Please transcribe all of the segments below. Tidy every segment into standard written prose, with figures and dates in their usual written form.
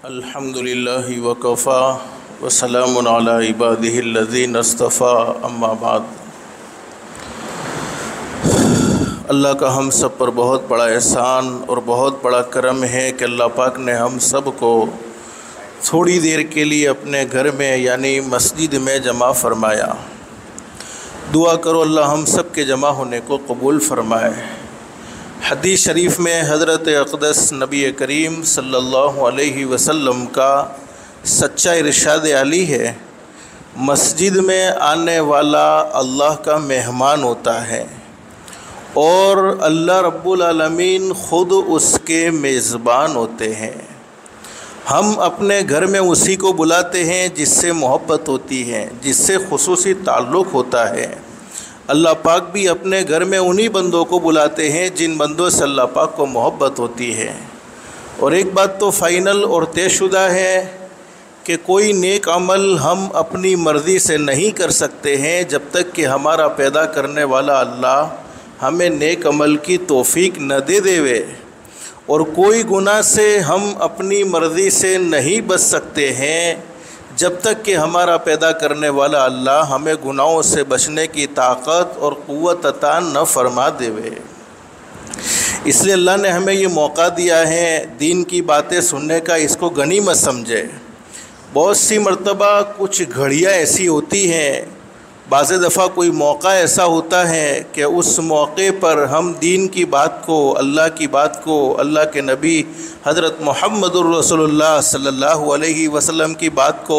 الحمدللہ وکفا وسلام علی عبادہ الذین اصطفیٰ اما بعد۔ اللہ کا ہم سب پر بہت بڑا احسان اور بہت بڑا کرم ہے کہ اللہ پاک نے ہم سب کو تھوڑی دیر کے لیے اپنے گھر میں یعنی مسجد میں جمع فرمایا۔ دعا کرو اللہ ہم سب کے جمع ہونے کو قبول فرمائے۔ حدیث شریف میں حضرت اقدس نبی کریم صلی اللہ علیہ وسلم کا سچا ارشاد علی ہے، مسجد میں آنے والا اللہ کا مہمان ہوتا ہے اور اللہ رب العالمین خود اس کے میزبان ہوتے ہیں۔ ہم اپنے گھر میں اسی کو بلاتے ہیں جس سے محبت ہوتی ہے، جس سے خصوصی تعلق ہوتا ہے۔ اللہ پاک بھی اپنے گھر میں انہی بندوں کو بلاتے ہیں جن بندوں سے اللہ پاک کو محبت ہوتی ہے۔ اور ایک بات تو فائنل اور طے شدہ ہے کہ کوئی نیک عمل ہم اپنی مرضی سے نہیں کر سکتے ہیں جب تک کہ ہمارا پیدا کرنے والا اللہ ہمیں نیک عمل کی توفیق نہ دے دے، اور کوئی گناہ سے ہم اپنی مرضی سے نہیں بچ سکتے ہیں جب تک کہ ہمارا پیدا کرنے والا اللہ ہمیں گناہوں سے بچنے کی طاقت اور قوت عطا نہ فرما دے۔ اس لیے اللہ نے ہمیں یہ موقع دیا ہے دین کی باتیں سننے کا، اس کو غنیمت سمجھے۔ بہت سی مرتبہ کچھ گھڑیاں ایسی ہوتی ہیں، بعض دفعہ کوئی موقع ایسا ہوتا ہے کہ اس موقع پر ہم دین کی بات کو، اللہ کی بات کو، اللہ کے نبی حضرت محمد الرسول اللہ صلی اللہ علیہ وسلم کی بات کو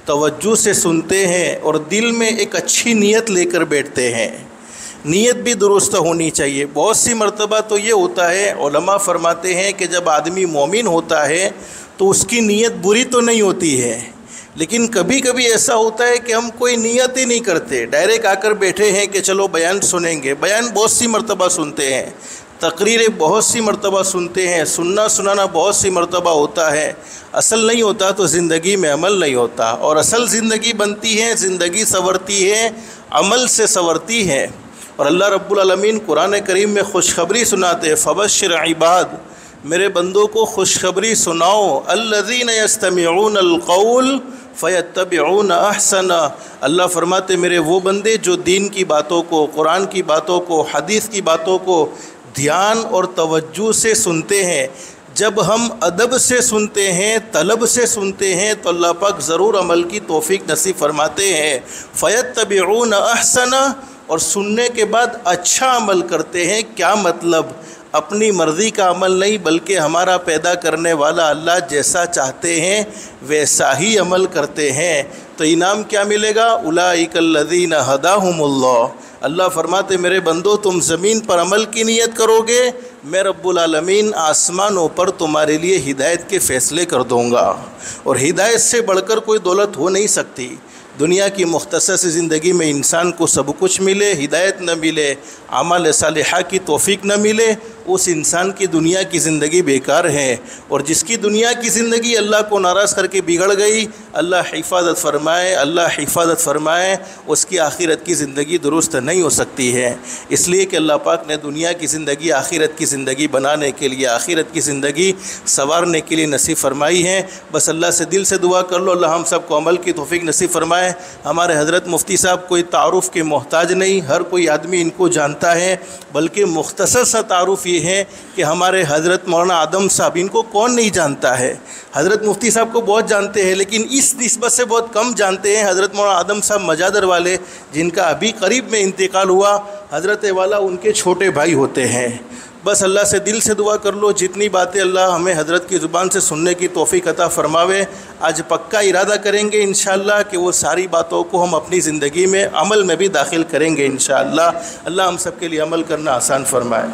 توجہ سے سنتے ہیں اور دل میں ایک اچھی نیت لے کر بیٹھتے ہیں۔ نیت بھی درست ہونی چاہیے۔ بہت سی مرتبہ تو یہ ہوتا ہے، علماء فرماتے ہیں کہ جب آدمی مومن ہوتا ہے تو اس کی نیت بری تو نہیں ہوتی ہے، لیکن کبھی کبھی ایسا ہوتا ہے کہ ہم کوئی نیت ہی نہیں کرتے، ڈائریکٹ آ کر بیٹھے ہیں کہ چلو بیان سنیں گے۔ بیان بہت سی مرتبہ سنتے ہیں، تقریریں بہت سی مرتبہ سنتے ہیں، سننا سنانا بہت سی مرتبہ ہوتا ہے، اصل نہیں ہوتا تو زندگی میں عمل نہیں ہوتا، اور اصل زندگی بنتی ہے، زندگی سنورتی ہے، عمل سے سنورتی ہے۔ اور اللہ رب العالمین قرآن کریم میں خوشخبری سناتے ہیں، فبشر عباد، میرے بندوں کو خوشخبری سناؤ، الذین یستمعون القول فیتبعون احسنا۔ اللہ فرماتے میرے وہ بندے جو دین کی باتوں کو، قرآن کی باتوں کو، حدیث کی باتوں کو دھیان اور توجہ سے سنتے ہیں۔ جب ہم ادب سے سنتے ہیں، طلب سے سنتے ہیں، تو اللہ پاک ضرور عمل کی توفیق نصیب فرماتے ہیں۔ فیتبعون احسنا، اور سننے کے بعد اچھا عمل کرتے ہیں۔ کیا مطلب؟ اپنی مرضی کا عمل نہیں، بلکہ ہمارا پیدا کرنے والا اللہ جیسا چاہتے ہیں ویسا ہی عمل کرتے ہیں، تو انعام کیا ملے گا؟ اولئک الذین ھداھم اللہ۔ اللہ فرماتے میرے بندو تم زمین پر عمل کی نیت کرو گے، میں رب العالمین آسمانوں پر تمہارے لیے ہدایت کے فیصلے کر دوں گا، اور ہدایت سے بڑھ کر کوئی دولت ہو نہیں سکتی۔ دنیا کی مختصر سی زندگی میں انسان کو سب کچھ ملے، ہدایت نہ ملے، اعمال صالحہ کی توفیق نہ ملے، اس انسان کی دنیا کی زندگی بیکار ہے۔ اور جس کی دنیا کی زندگی اللہ کو ناراض کر کے بگڑ گئی، اللہ حفاظت فرمائے، اللہ حفاظت فرمائے، اس کی آخرت کی زندگی درست نہیں ہو سکتی ہے۔ اس لیے کہ اللہ پاک نے دنیا کی زندگی آخرت کی زندگی بنانے کے لیے، آخرت کی زندگی سنوارنے کے لیے نصیب فرمائی ہے۔ بس اللہ سے دل سے دعا کر لو اللہ ہم سب کو عمل کی توفیق نصیب فرمائے۔ ہمارے حضرت مفتی صاحب کوئی تعارف کے محتاج نہیں، ہر کوئی آدمی ان کو جانتا ہے، بلکہ مختصر سا تعارف یہ ہے کہ ہمارے حضرت مولانا آدم صاحب، ان کو کون نہیں جانتا ہے؟ حضرت مفتی صاحب کو بہت جانتے ہیں، لیکن اس نسبت سے بہت کم جانتے ہیں حضرت مولانا آدم صاحب مجادر والے، جن کا ابھی قریب میں انتقال ہوا۔ حضرت والا ان کے چھوٹے بھائی ہوتے ہیں۔ بس اللہ سے دل سے دعا کر لو جتنی باتیں اللہ ہمیں حضرت کی زبان سے سننے کی توفیق عطا فرماوے۔ آج پکا ارادہ کریں گے انشاءاللہ کہ وہ ساری باتوں کو ہم اپنی زندگی میں عمل میں بھی داخل کریں گے انشاءاللہ۔ اللہ ہم سب کے لیے عمل کرنا آسان فرمائے۔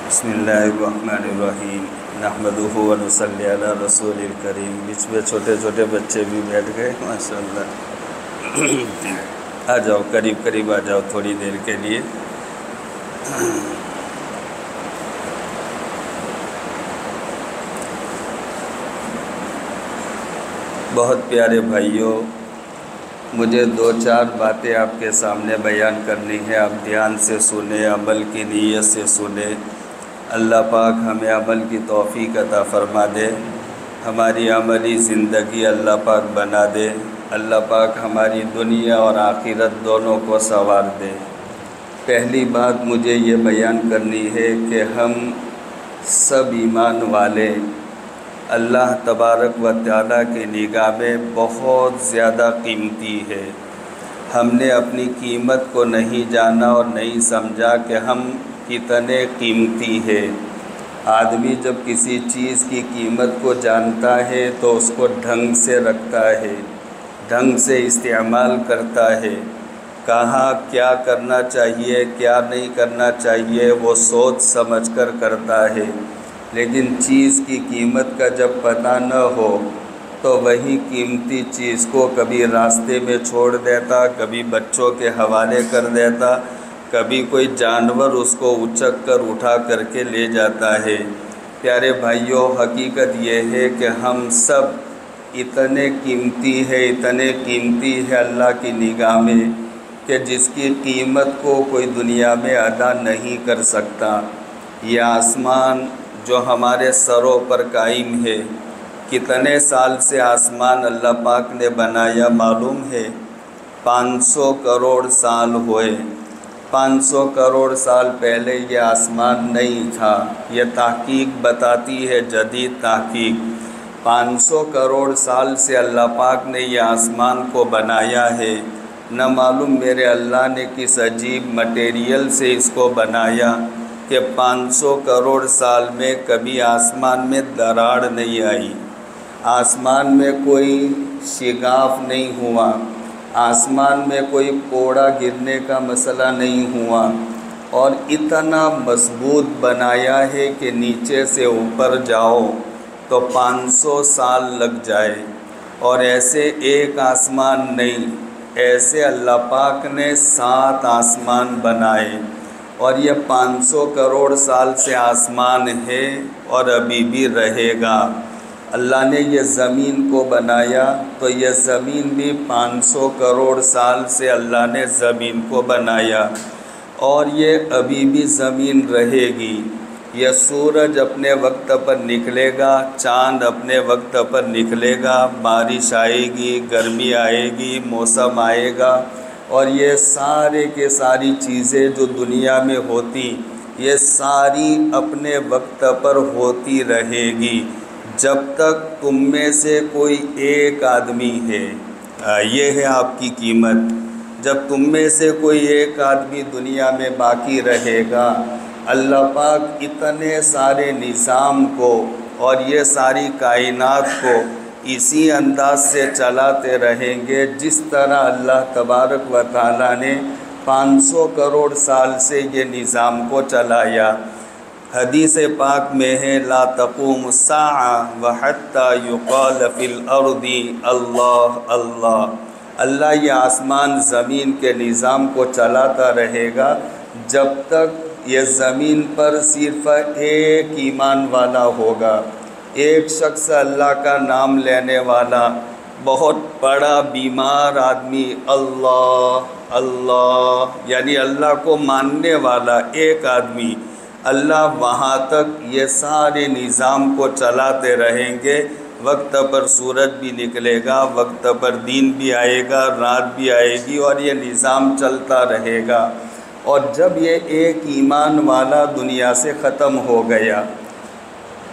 بسم اللہ الرحمن الرحیم، نحمدہ و نصلی علی رسول الکریم۔ بیچ میں چھوٹے چھوٹے بچے بھی بیٹھ گئے، ماشاءاللہ۔ آ جاؤ، قریب قریب آ جاؤ تھوڑی دیر کے لیے۔ بہت پیارے بھائیوں، مجھے دو چار باتیں آپ کے سامنے بیان کرنی ہے، آپ دھیان سے سنیں، عمل کی نیت سے سنیں۔ اللہ پاک ہمیں عمل کی توفیق عطا فرما دے، ہماری عملی زندگی اللہ پاک بنا دے، اللہ پاک ہماری دنیا اور آخرت دونوں کو سنوار دے۔ پہلی بات مجھے یہ بیان کرنی ہے کہ ہم سب ایمان والے اللہ تبارک و تعالیٰ کی نگاہ میں بہت زیادہ قیمتی ہے۔ ہم نے اپنی قیمت کو نہیں جانا اور نہیں سمجھا کہ ہم کتنے قیمتی ہے۔ آدمی جب کسی چیز کی قیمت کو جانتا ہے تو اس کو ڈھنگ سے رکھتا ہے، ڈھنگ سے استعمال کرتا ہے، کہاں کیا کرنا چاہیے کیا نہیں کرنا چاہیے وہ سوچ سمجھ کر کرتا ہے۔ لیکن چیز کی قیمت کا جب پتہ نہ ہو تو وہی قیمتی چیز کو کبھی راستے میں چھوڑ دیتا، کبھی بچوں کے حوالے کر دیتا، کبھی کوئی جانور اس کو اچک کر اٹھا کر کے لے جاتا ہے۔ پیارے بھائیوں، حقیقت یہ ہے کہ ہم سب اتنے قیمتی ہے اللہ کی نگاہ میں کہ جس کی قیمت کو کوئی دنیا میں ادا نہیں کر سکتا۔ یہ آسمان جو ہمارے سروں پر قائم ہے، کتنے سال سے آسمان اللہ پاک نے بنایا معلوم ہے؟ 500 کروڑ سال ہوئے۔ 500 کروڑ سال پہلے یہ آسمان نہیں تھا، یہ تحقیق بتاتی ہے، جدید تحقیق۔ 500 کروڑ سال سے اللہ پاک نے یہ آسمان کو بنایا ہے۔ نہ معلوم میرے اللہ نے کس عجیب مٹیریل سے اس کو بنایا کہ 500 کروڑ سال میں کبھی آسمان میں دراڑ نہیں آئی، آسمان میں کوئی شگاف نہیں ہوا، آسمان میں کوئی کوڑا گرنے کا مسئلہ نہیں ہوا، اور اتنا مضبوط بنایا ہے کہ نیچے سے اوپر جاؤ تو 500 سال لگ جائے۔ اور ایسے ایک آسمان نہیں، ایسے اللہ پاک نے 7 آسمان بنائے، اور یہ 500 کروڑ سال سے آسمان ہے اور ابھی بھی رہے گا۔ اللہ نے یہ زمین کو بنایا تو یہ زمین بھی 500 کروڑ سال سے اللہ نے زمین کو بنایا، اور یہ ابھی بھی زمین رہے گی۔ یہ سورج اپنے وقت پر نکلے گا، چاند اپنے وقت پر نکلے گا، بارش آئے گی، گرمی آئے گی، موسم آئے گا، اور یہ سارے کے ساری چیزیں جو دنیا میں ہوتی یہ ساری اپنے وقت پر ہوتی رہے گی جب تک تم میں سے کوئی ایک آدمی ہے۔ یہ ہے آپ کی قیمت۔ جب تم میں سے کوئی ایک آدمی دنیا میں باقی رہے گا، اللہ پاک اتنے سارے نظام کو اور یہ ساری کائنات کو اسی انداز سے چلاتے رہیں گے جس طرح اللہ تبارک و تعالیٰ نے 500 کروڑ سال سے یہ نظام کو چلایا۔ حدیث پاک میں ہے لا تقوم الساعة وحتى يقال في الارض اللہ اللہ۔ اللہ یہ آسمان زمین کے نظام کو چلاتا رہے گا جب تک یہ زمین پر صرف ایک ایمان والا ہوگا، ایک شخص اللہ کا نام لینے والا، بہت بڑا بیمار آدمی، اللہ اللہ یعنی اللہ کو ماننے والا ایک آدمی، اللہ وہاں تک یہ سارے نظام کو چلاتے رہیں گے۔ وقت پر سورج بھی نکلے گا، وقت پر دن بھی آئے گا، رات بھی آئے گی، اور یہ نظام چلتا رہے گا۔ اور جب یہ ایک ایمان والا دنیا سے ختم ہو گیا،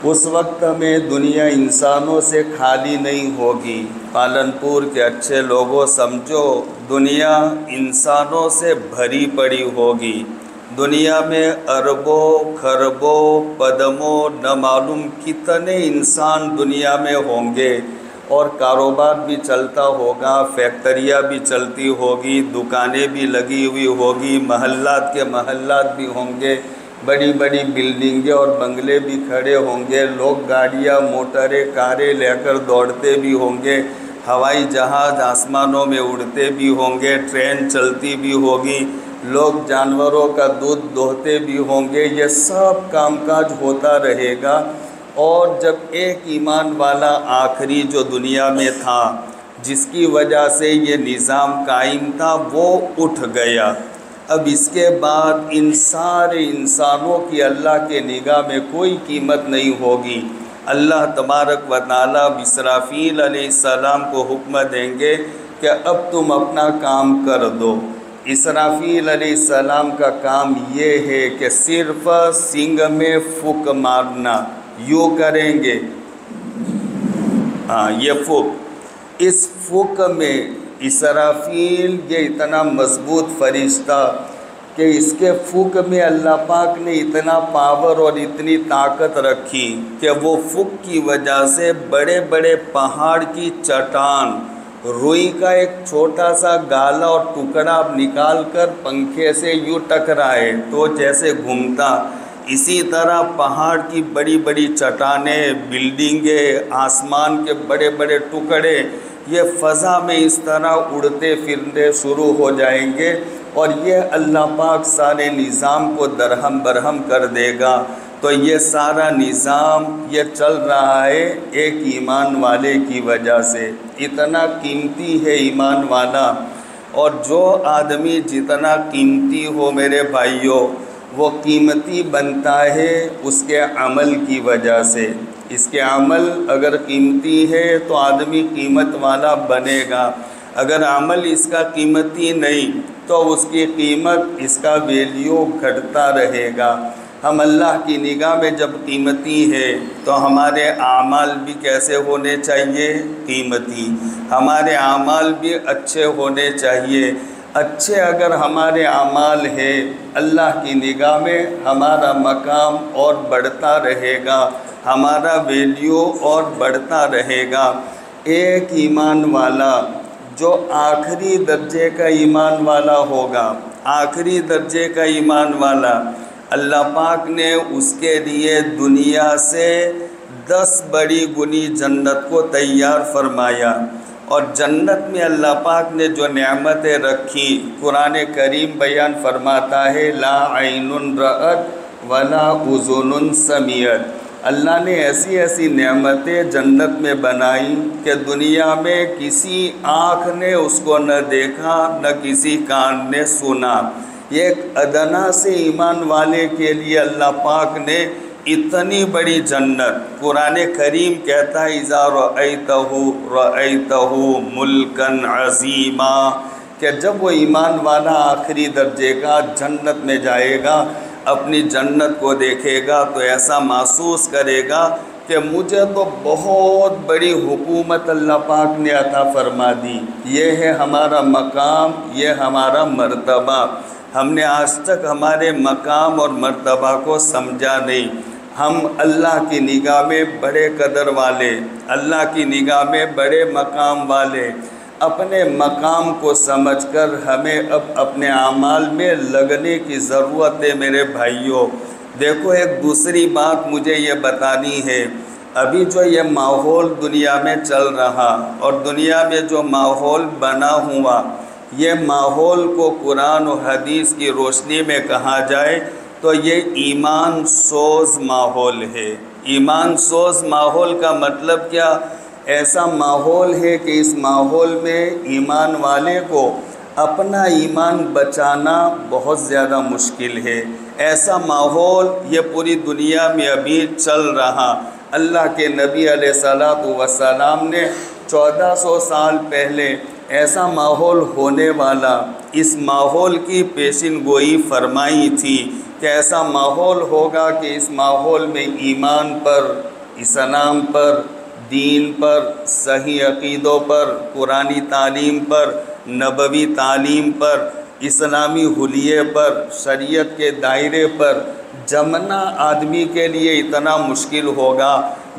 اس وقت میں دنیا انسانوں سے خالی نہیں ہوگی۔ پالن پور کے اچھے لوگوں سمجھو، دنیا انسانوں سے بھری پڑی ہوگی۔ دنیا میں اربوں خربوں پدموں نہ معلوم کتنے انسان دنیا میں ہوں گے، اور کاروبار بھی چلتا ہوگا، فیکٹریاں بھی چلتی ہوگی، دکانیں بھی لگی ہوئی ہوگی، محلات کے محلات بھی ہوں گے، بڑی بڑی بلڈنگیں اور بنگلے بھی کھڑے ہوں گے، لوگ گاڑیاں موٹریں کاریں لے کر دوڑتے بھی ہوں گے، ہوائی جہاز آسمانوں میں اڑتے بھی ہوں گے، ٹرین چلتی بھی ہوگی، لوگ جانوروں کا دودھ دوہتے بھی ہوں گے۔ یہ سب کام کاج ہوتا رہے گا، اور جب ایک ایمان والا آخری جو دنیا میں تھا، جس کی وجہ سے یہ نظام قائم تھا، وہ اٹھ گیا۔ اب اس کے بعد ان سارے انسانوں کی اللہ کے نگاہ میں کوئی قیمت نہیں ہوگی۔ اللہ تبارک و تعالیٰ اسرافیل علیہ السلام کو حکم دیں گے کہ اب تم اپنا کام کر دو۔ اسرافیل علیہ السلام کا کام یہ ہے کہ صرف سنگ میں پھونک مارنا، یوں کریں گے، یہ پھونک، اس پھونک میں اسرافیل یہ اتنا مضبوط فرشتہ کہ اس کے پھونک میں اللہ پاک نے اتنا پاور اور اتنی طاقت رکھی کہ وہ پھونک کی وجہ سے بڑے بڑے پہاڑ کی چٹان، روئی کا ایک چھوٹا سا گالا اور ٹکڑا نکال کر پنکھے سے یوں ٹکرائے تو جیسے گھومتا، اسی طرح پہاڑ کی بڑی بڑی چٹانیں، بلڈنگیں، آسمان کے بڑے بڑے ٹکڑے یہ فضا میں اس طرح اڑتے پھرتے شروع ہو جائیں گے، اور یہ اللہ پاک سارے نظام کو درہم برہم کر دے گا۔ تو یہ سارا نظام یہ چل رہا ہے ایک ایمان والے کی وجہ سے۔ اتنا قیمتی ہے ایمان والا، اور جو آدمی جتنا قیمتی ہو میرے بھائیوں، وہ قیمتی بنتا ہے اس کے عمل کی وجہ سے۔ اس کے عمل اگر قیمتی ہے تو آدمی قیمت والا بنے گا، اگر عمل اس کا قیمتی نہیں تو اس کی قیمت، اس کا ویلیو گھٹتا رہے گا۔ ہم اللہ کی نگاہ میں جب قیمتی ہے تو ہمارے اعمال بھی کیسے ہونے چاہیے؟ قیمتی۔ ہمارے اعمال بھی اچھے ہونے چاہیے۔ اچھے اگر ہمارے اعمال ہے، اللہ کی نگاہ میں ہمارا مقام اور بڑھتا رہے گا، ہمارا ویلیو اور بڑھتا رہے گا۔ ایک ایمان والا جو آخری درجے کا ایمان والا ہوگا، آخری درجے کا ایمان والا، اللہ پاک نے اس کے لیے دنیا سے 10 بڑی گنی جنت کو تیار فرمایا۔ اور جنت میں اللہ پاک نے جو نعمتیں رکھی، قرآن کریم بیان فرماتا ہے لا عین رأت ولا اذن سمعت۔ اللہ نے ایسی ایسی نعمتیں جنت میں بنائی کہ دنیا میں کسی آنکھ نے اس کو نہ دیکھا، نہ کسی کان نے سنا۔ ایک ادنا سے ایمان والے کے لیے اللہ پاک نے اتنی بڑی جنت، قرآن کریم کہتا ہے اذا رأیتہ ملکا عظیما، کہ جب وہ ایمان والا آخری درجے کا جنت میں جائے گا، اپنی جنت کو دیکھے گا تو ایسا محسوس کرے گا کہ مجھے تو بہت بڑی حکومت اللہ پاک نے عطا فرما دی، یہ ہے ہمارا مقام، یہ ہمارا مرتبہ۔ ہم نے آج تک ہمارے مقام اور مرتبہ کو سمجھا نہیں۔ ہم اللہ کی نگاہ میں بڑے قدر والے، اللہ کی نگاہ میں بڑے مقام والے، اپنے مقام کو سمجھ کر ہمیں اب اپنے اعمال میں لگنے کی ضرورت ہے میرے بھائیوں۔ دیکھو ایک دوسری بات مجھے یہ بتانی ہے، ابھی جو یہ ماحول دنیا میں چل رہا اور دنیا میں جو ماحول بنا ہوا، یہ ماحول کو قرآن و حدیث کی روشنی میں کہا جائے تو یہ ایمان سوز ماحول ہے۔ ایمان سوز ماحول کا مطلب کیا؟ ایسا ماحول ہے کہ اس ماحول میں ایمان والے کو اپنا ایمان بچانا بہت زیادہ مشکل ہے۔ ایسا ماحول یہ پوری دنیا میں ابھی چل رہا۔ اللہ کے نبی علیہ الصلوۃ والسلام نے 1400 سال پہلے ایسا ماحول ہونے والا، اس ماحول کی پیشن گوئی فرمائی تھی کہ ایسا ماحول ہوگا کہ اس ماحول میں ایمان پر، اسلام پر، دین پر، صحیح عقیدوں پر، قرآنی تعلیم پر، نبوی تعلیم پر، اسلامی حلیے پر، شریعت کے دائرے پر جمنا آدمی کے لیے اتنا مشکل ہوگا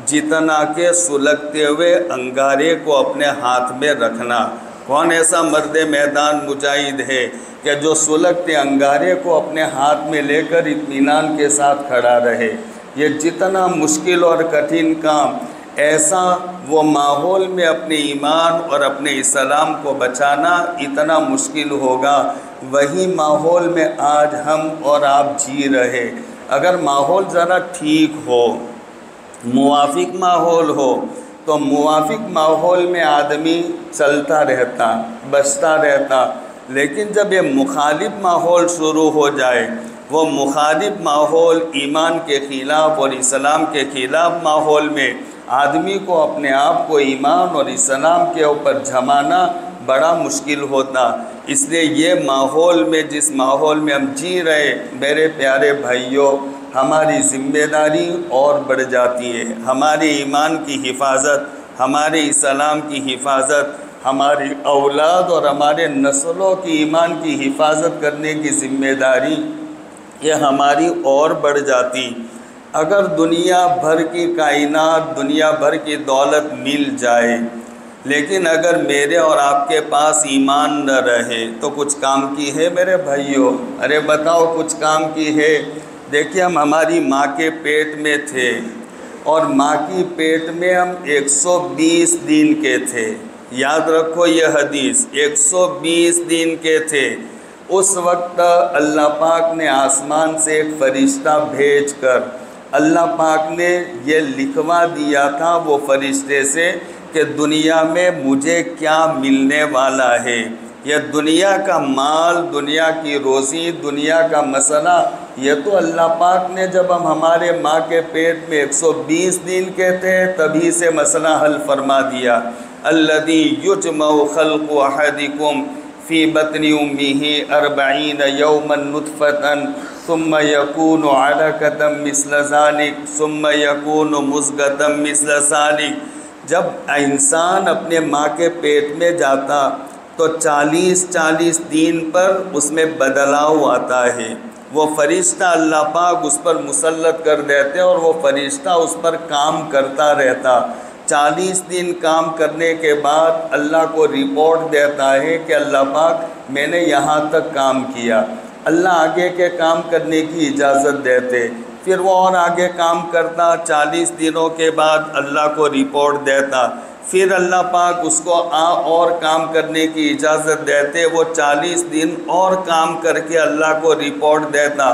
جتنا کہ سلگتے ہوئے انگارے کو اپنے ہاتھ میں رکھنا۔ کون ایسا مرد میدان مجاہد ہے کہ جو سلگتے انگارے کو اپنے ہاتھ میں لے کر اطمینان کے ساتھ کھڑا رہے؟ یہ جتنا مشکل اور کٹھن کام، ایسا وہ ماحول میں اپنے ایمان اور اپنے اسلام کو بچانا اتنا مشکل ہوگا۔ وہی ماحول میں آج ہم اور آپ جی رہے۔ اگر ماحول ذرا ٹھیک ہو، موافق ماحول ہو، تو موافق ماحول میں آدمی چلتا رہتا، بچتا رہتا۔ لیکن جب یہ مخالف ماحول شروع ہو جائے، وہ مخالف ماحول ایمان کے خلاف اور اسلام کے خلاف ماحول میں آدمی کو اپنے آپ کو ایمان اور اسلام کے اوپر جمانا بڑا مشکل ہوتا۔ اس لیے یہ ماحول میں، جس ماحول میں ہم جی رہے، میرے پیارے بھائیوں، ہماری ذمہ داری اور بڑھ جاتی ہے۔ ہمارے ایمان کی حفاظت، ہمارے اسلام کی حفاظت، ہماری اولاد اور ہمارے نسلوں کی ایمان کی حفاظت کرنے کی ذمہ داری یہ ہماری اور بڑھ جاتی۔ اگر دنیا بھر کی کائنات، دنیا بھر کی دولت مل جائے، لیکن اگر میرے اور آپ کے پاس ایمان نہ رہے تو کچھ کام کی ہے میرے بھائیوں؟ ارے بتاؤ کچھ کام کی ہے؟ دیکھیے، ہم ہماری ماں کے پیٹ میں تھے اور ماں کی پیٹ میں ہم 120 دن کے تھے۔ یاد رکھو یہ حدیث، 120 دن کے تھے۔ اس وقت اللہ پاک نے آسمان سے ایک فرشتہ بھیج کر اللہ پاک نے یہ لکھوا دیا تھا وہ فرشتے سے کہ دنیا میں مجھے کیا ملنے والا ہے۔ یہ دنیا کا مال، دنیا کی روزی، دنیا کا مسئلہ، یہ تو اللہ پاک نے جب ہم ہمارے ماں کے پیٹ میں 120 دن کے تھے تبھی سے مسئلہ حل فرما دیا۔ الذی یجمع خلق احدکم فی بطن امہ 40 یوما نطفۃ ثم یکون علقۃ مثل ذلک ثم یکون مضغۃ مثل ذلک۔ جب انسان اپنے ماں کے پیٹ میں جاتا تو 40 دن پر اس میں بدلاؤ آتا ہے۔ وہ فرشتہ اللہ پاک اس پر مسلط کر دیتے اور وہ فرشتہ اس پر کام کرتا رہتا۔ 40 دن کام کرنے کے بعد اللہ کو رپورٹ دیتا ہے کہ اللہ پاک میں نے یہاں تک کام کیا۔ اللہ آگے کے کام کرنے کی اجازت دیتے، پھر وہ اور آگے کام کرتا۔ 40 دنوں کے بعد اللہ کو رپورٹ دیتا، پھر اللہ پاک اس کو اور کام کرنے کی اجازت دیتے۔ وہ 40 دن اور کام کر کے اللہ کو رپورٹ دیتا۔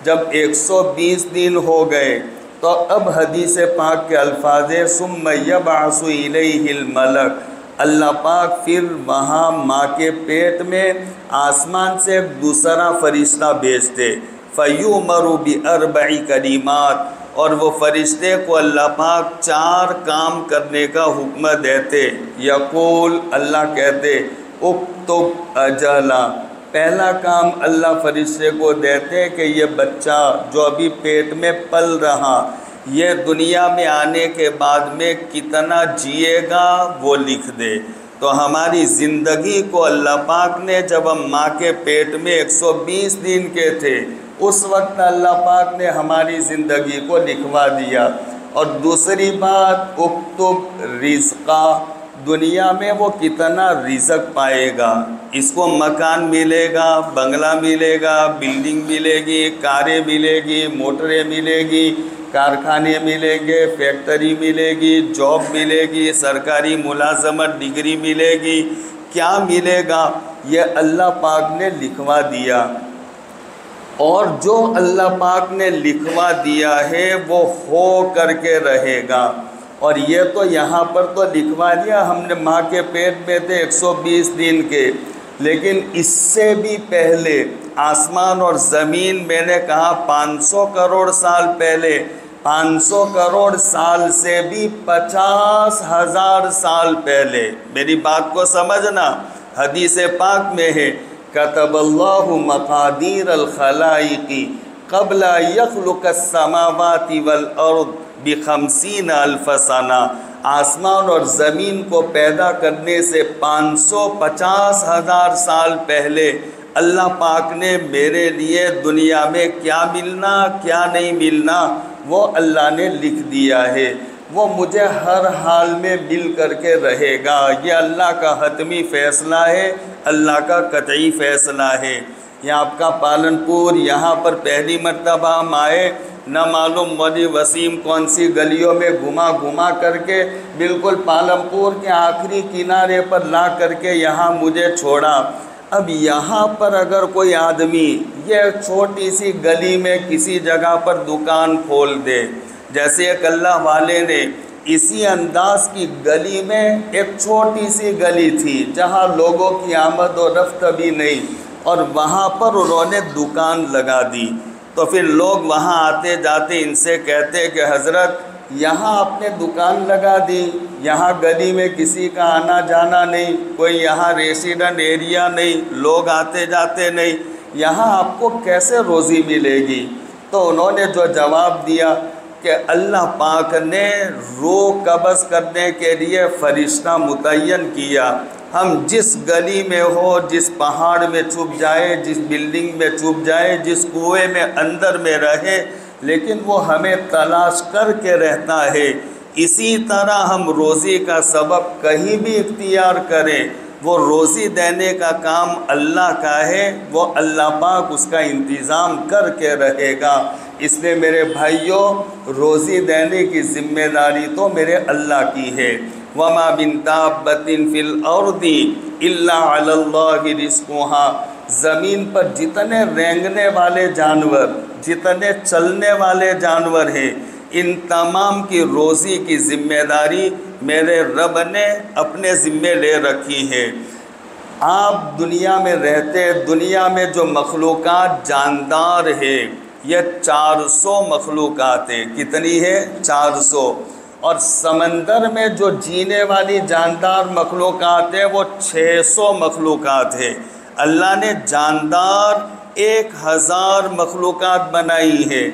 جب 120 دن ہو گئے تو اب حدیث پاک کے الفاظ ہیں ثم یبعث الیہ الملک، اللہ پاک پھر وہاں ماں کے پیٹ میں آسمان سے ایک دوسرا فرشتہ بھیجتے، فیؤمر باربع کلمات، اور وہ فرشتے کو اللہ پاک 4 کام کرنے کا حکم دیتے۔ یقول، اللہ کہتے اکتب اجلا، پہلا کام اللہ فرشتے کو دیتے کہ یہ بچہ جو ابھی پیٹ میں پل رہا، یہ دنیا میں آنے کے بعد میں کتنا جیے گا وہ لکھ دے۔ تو ہماری زندگی کو اللہ پاک نے جب ہم ماں کے پیٹ میں 120 دن کے تھے اس وقت اللہ پاک نے ہماری زندگی کو لکھوا دیا۔ اور دوسری بات، اکتب رزقا، دنیا میں وہ کتنا رزق پائے گا، اس کو مکان ملے گا، بنگلہ ملے گا، بلڈنگ ملے گی، کاریں ملے گی، موٹریں ملے گی، کارخانے ملیں گے، فیکٹری ملے گی، جاب ملے گی، سرکاری ملازمت، ڈگری ملے گی، کیا ملے گا؟ یہ اللہ پاک نے لکھوا دیا۔ اور جو اللہ پاک نے لکھوا دیا ہے وہ ہو کر کے رہے گا۔ اور یہ تو یہاں پر تو لکھوا دیا، ہم نے ماں کے پیٹ میں تھے 120 دن کے، لیکن اس سے بھی پہلے آسمان اور زمین، میں نے کہا 500 کروڑ سال پہلے، 500 کروڑ سال سے بھی 50,000 سال پہلے، میری بات کو سمجھنا، حدیث پاک میں ہے کتب اللہ مقادیر الخلائق قبل یخلق السماوات والارض ب50,000 سنہ، آسمان اور زمین کو پیدا کرنے سے 550,000 سال پہلے اللہ پاک نے میرے لیے دنیا میں کیا ملنا کیا نہیں ملنا وہ اللہ نے لکھ دیا ہے۔ وہ مجھے ہر حال میں مل کر کے رہے گا، یہ اللہ کا حتمی فیصلہ ہے، اللہ کا قطعی فیصلہ ہے۔ یہ آپ کا پالنپور، یہاں پر پہلی مرتبہ ہم آئے، نہ معلوم مولی وسیم کون سی گلیوں میں گھما کر کے بالکل پالنپور کے آخری کنارے پر لا کر کے یہاں مجھے چھوڑا۔ اب یہاں پر اگر کوئی آدمی یہ چھوٹی سی گلی میں کسی جگہ پر دکان کھول دے، جیسے ایک اللہ والے نے اسی انداز کی گلی میں ایک چھوٹی سی گلی تھی جہاں لوگوں کی آمد و رفت بھی نہیں، اور وہاں پر انہوں نے دکان لگا دی۔ تو پھر لوگ وہاں آتے جاتے ان سے کہتے کہ حضرت یہاں آپ نے دکان لگا دی، یہاں گلی میں کسی کا آنا جانا نہیں، کوئی یہاں ریسیڈنٹ ایریا نہیں، لوگ آتے جاتے نہیں، یہاں آپ کو کیسے روزی ملے گی؟ تو انہوں نے جو جواب دیا کہ اللہ پاک نے روح قبض کرنے کے لیے فرشتہ متعین کیا، ہم جس گلی میں ہو، جس پہاڑ میں چھپ جائے، جس بلڈنگ میں چھپ جائے، جس کنویں میں اندر میں رہے، لیکن وہ ہمیں تلاش کر کے رہتا ہے۔ اسی طرح ہم روزی کا سبب کہیں بھی اختیار کریں، وہ روزی دینے کا کام اللہ کا ہے، وہ اللہ پاک اس کا انتظام کر کے رہے گا۔ اس لیے میرے بھائیوں، روزی دینے کی ذمہ داری تو میرے اللہ کی ہے۔ وَمَا مِن دَابَّةٍ فِي الْأَرْضِ إِلَّا عَلَى اللَّهِ رِزْقُهَا، زمین پر جتنے رینگنے والے جانور، جتنے چلنے والے جانور ہیں، ان تمام کی روزی کی ذمہ داری میرے رب نے اپنے ذمے لے رکھی ہے۔ آپ دنیا میں رہتے، دنیا میں جو مخلوقات جاندار ہے، یہ 400 مخلوقات ہیں۔ کتنی ہے؟ 400۔ اور سمندر میں جو جینے والی جاندار مخلوقات ہیں وہ 600 مخلوقات ہیں۔ اللہ نے جاندار 1000 مخلوقات بنائی ہے،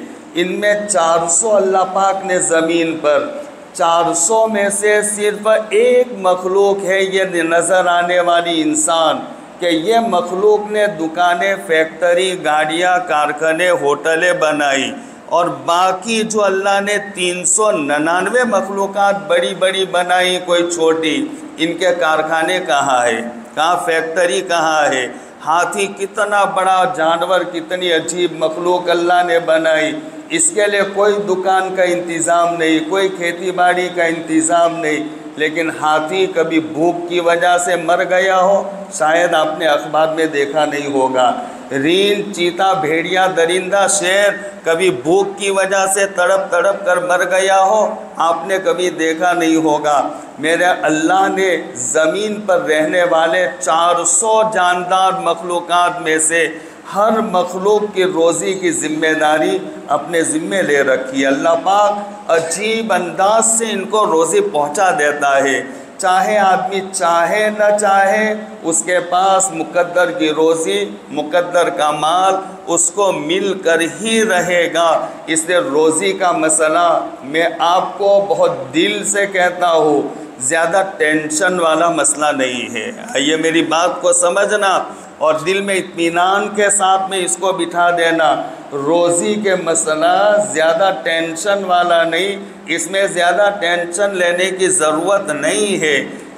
ان میں 400 اللہ پاک نے زمین پر، 400 میں سے صرف ایک مخلوق ہے یہ نظر آنے والی انسان، کہ یہ مخلوق نے دکانیں، فیکٹری، گاڑیاں، کارخانے، ہوٹلیں بنائی، اور باقی جو اللہ نے 399 مخلوقات بڑی بڑی بنائی، کوئی چھوٹی، ان کے کارخانے کہاں ہے؟ کہاں فیکٹری کہاں ہے؟ ہاتھی کتنا بڑا جانور، کتنی عجیب مخلوق اللہ نے بنائی، اس کے لیے کوئی دکان کا انتظام نہیں، کوئی کھیتی باڑی کا انتظام نہیں، لیکن ہاتھی کبھی بھوک کی وجہ سے مر گیا ہو؟ شاید آپ نے اخبار میں دیکھا نہیں ہوگا۔ رین، چیتا، بھیڑیا، درندہ، شیر کبھی بھوک کی وجہ سے تڑپ تڑپ کر مر گیا ہو؟ آپ نے کبھی دیکھا نہیں ہوگا۔ میرے اللہ نے زمین پر رہنے والے 400 جاندار مخلوقات میں سے ہر مخلوق کی روزی کی ذمہ داری اپنے ذمے لے رکھی ہے۔ اللہ پاک عجیب انداز سے ان کو روزی پہنچا دیتا ہے، چاہے آدمی چاہے نہ چاہے، اس کے پاس مقدر کی روزی، مقدر کا مال اس کو مل کر ہی رہے گا۔ اس لیے روزی کا مسئلہ میں آپ کو بہت دل سے کہتا ہوں، زیادہ ٹینشن والا مسئلہ نہیں ہے۔ یہ میری بات کو سمجھنا اور دل میں اطمینان کے ساتھ میں اس کو بٹھا دینا، روزی کے مسئلہ زیادہ ٹینشن والا نہیں، اس میں زیادہ ٹینشن لینے کی ضرورت نہیں ہے،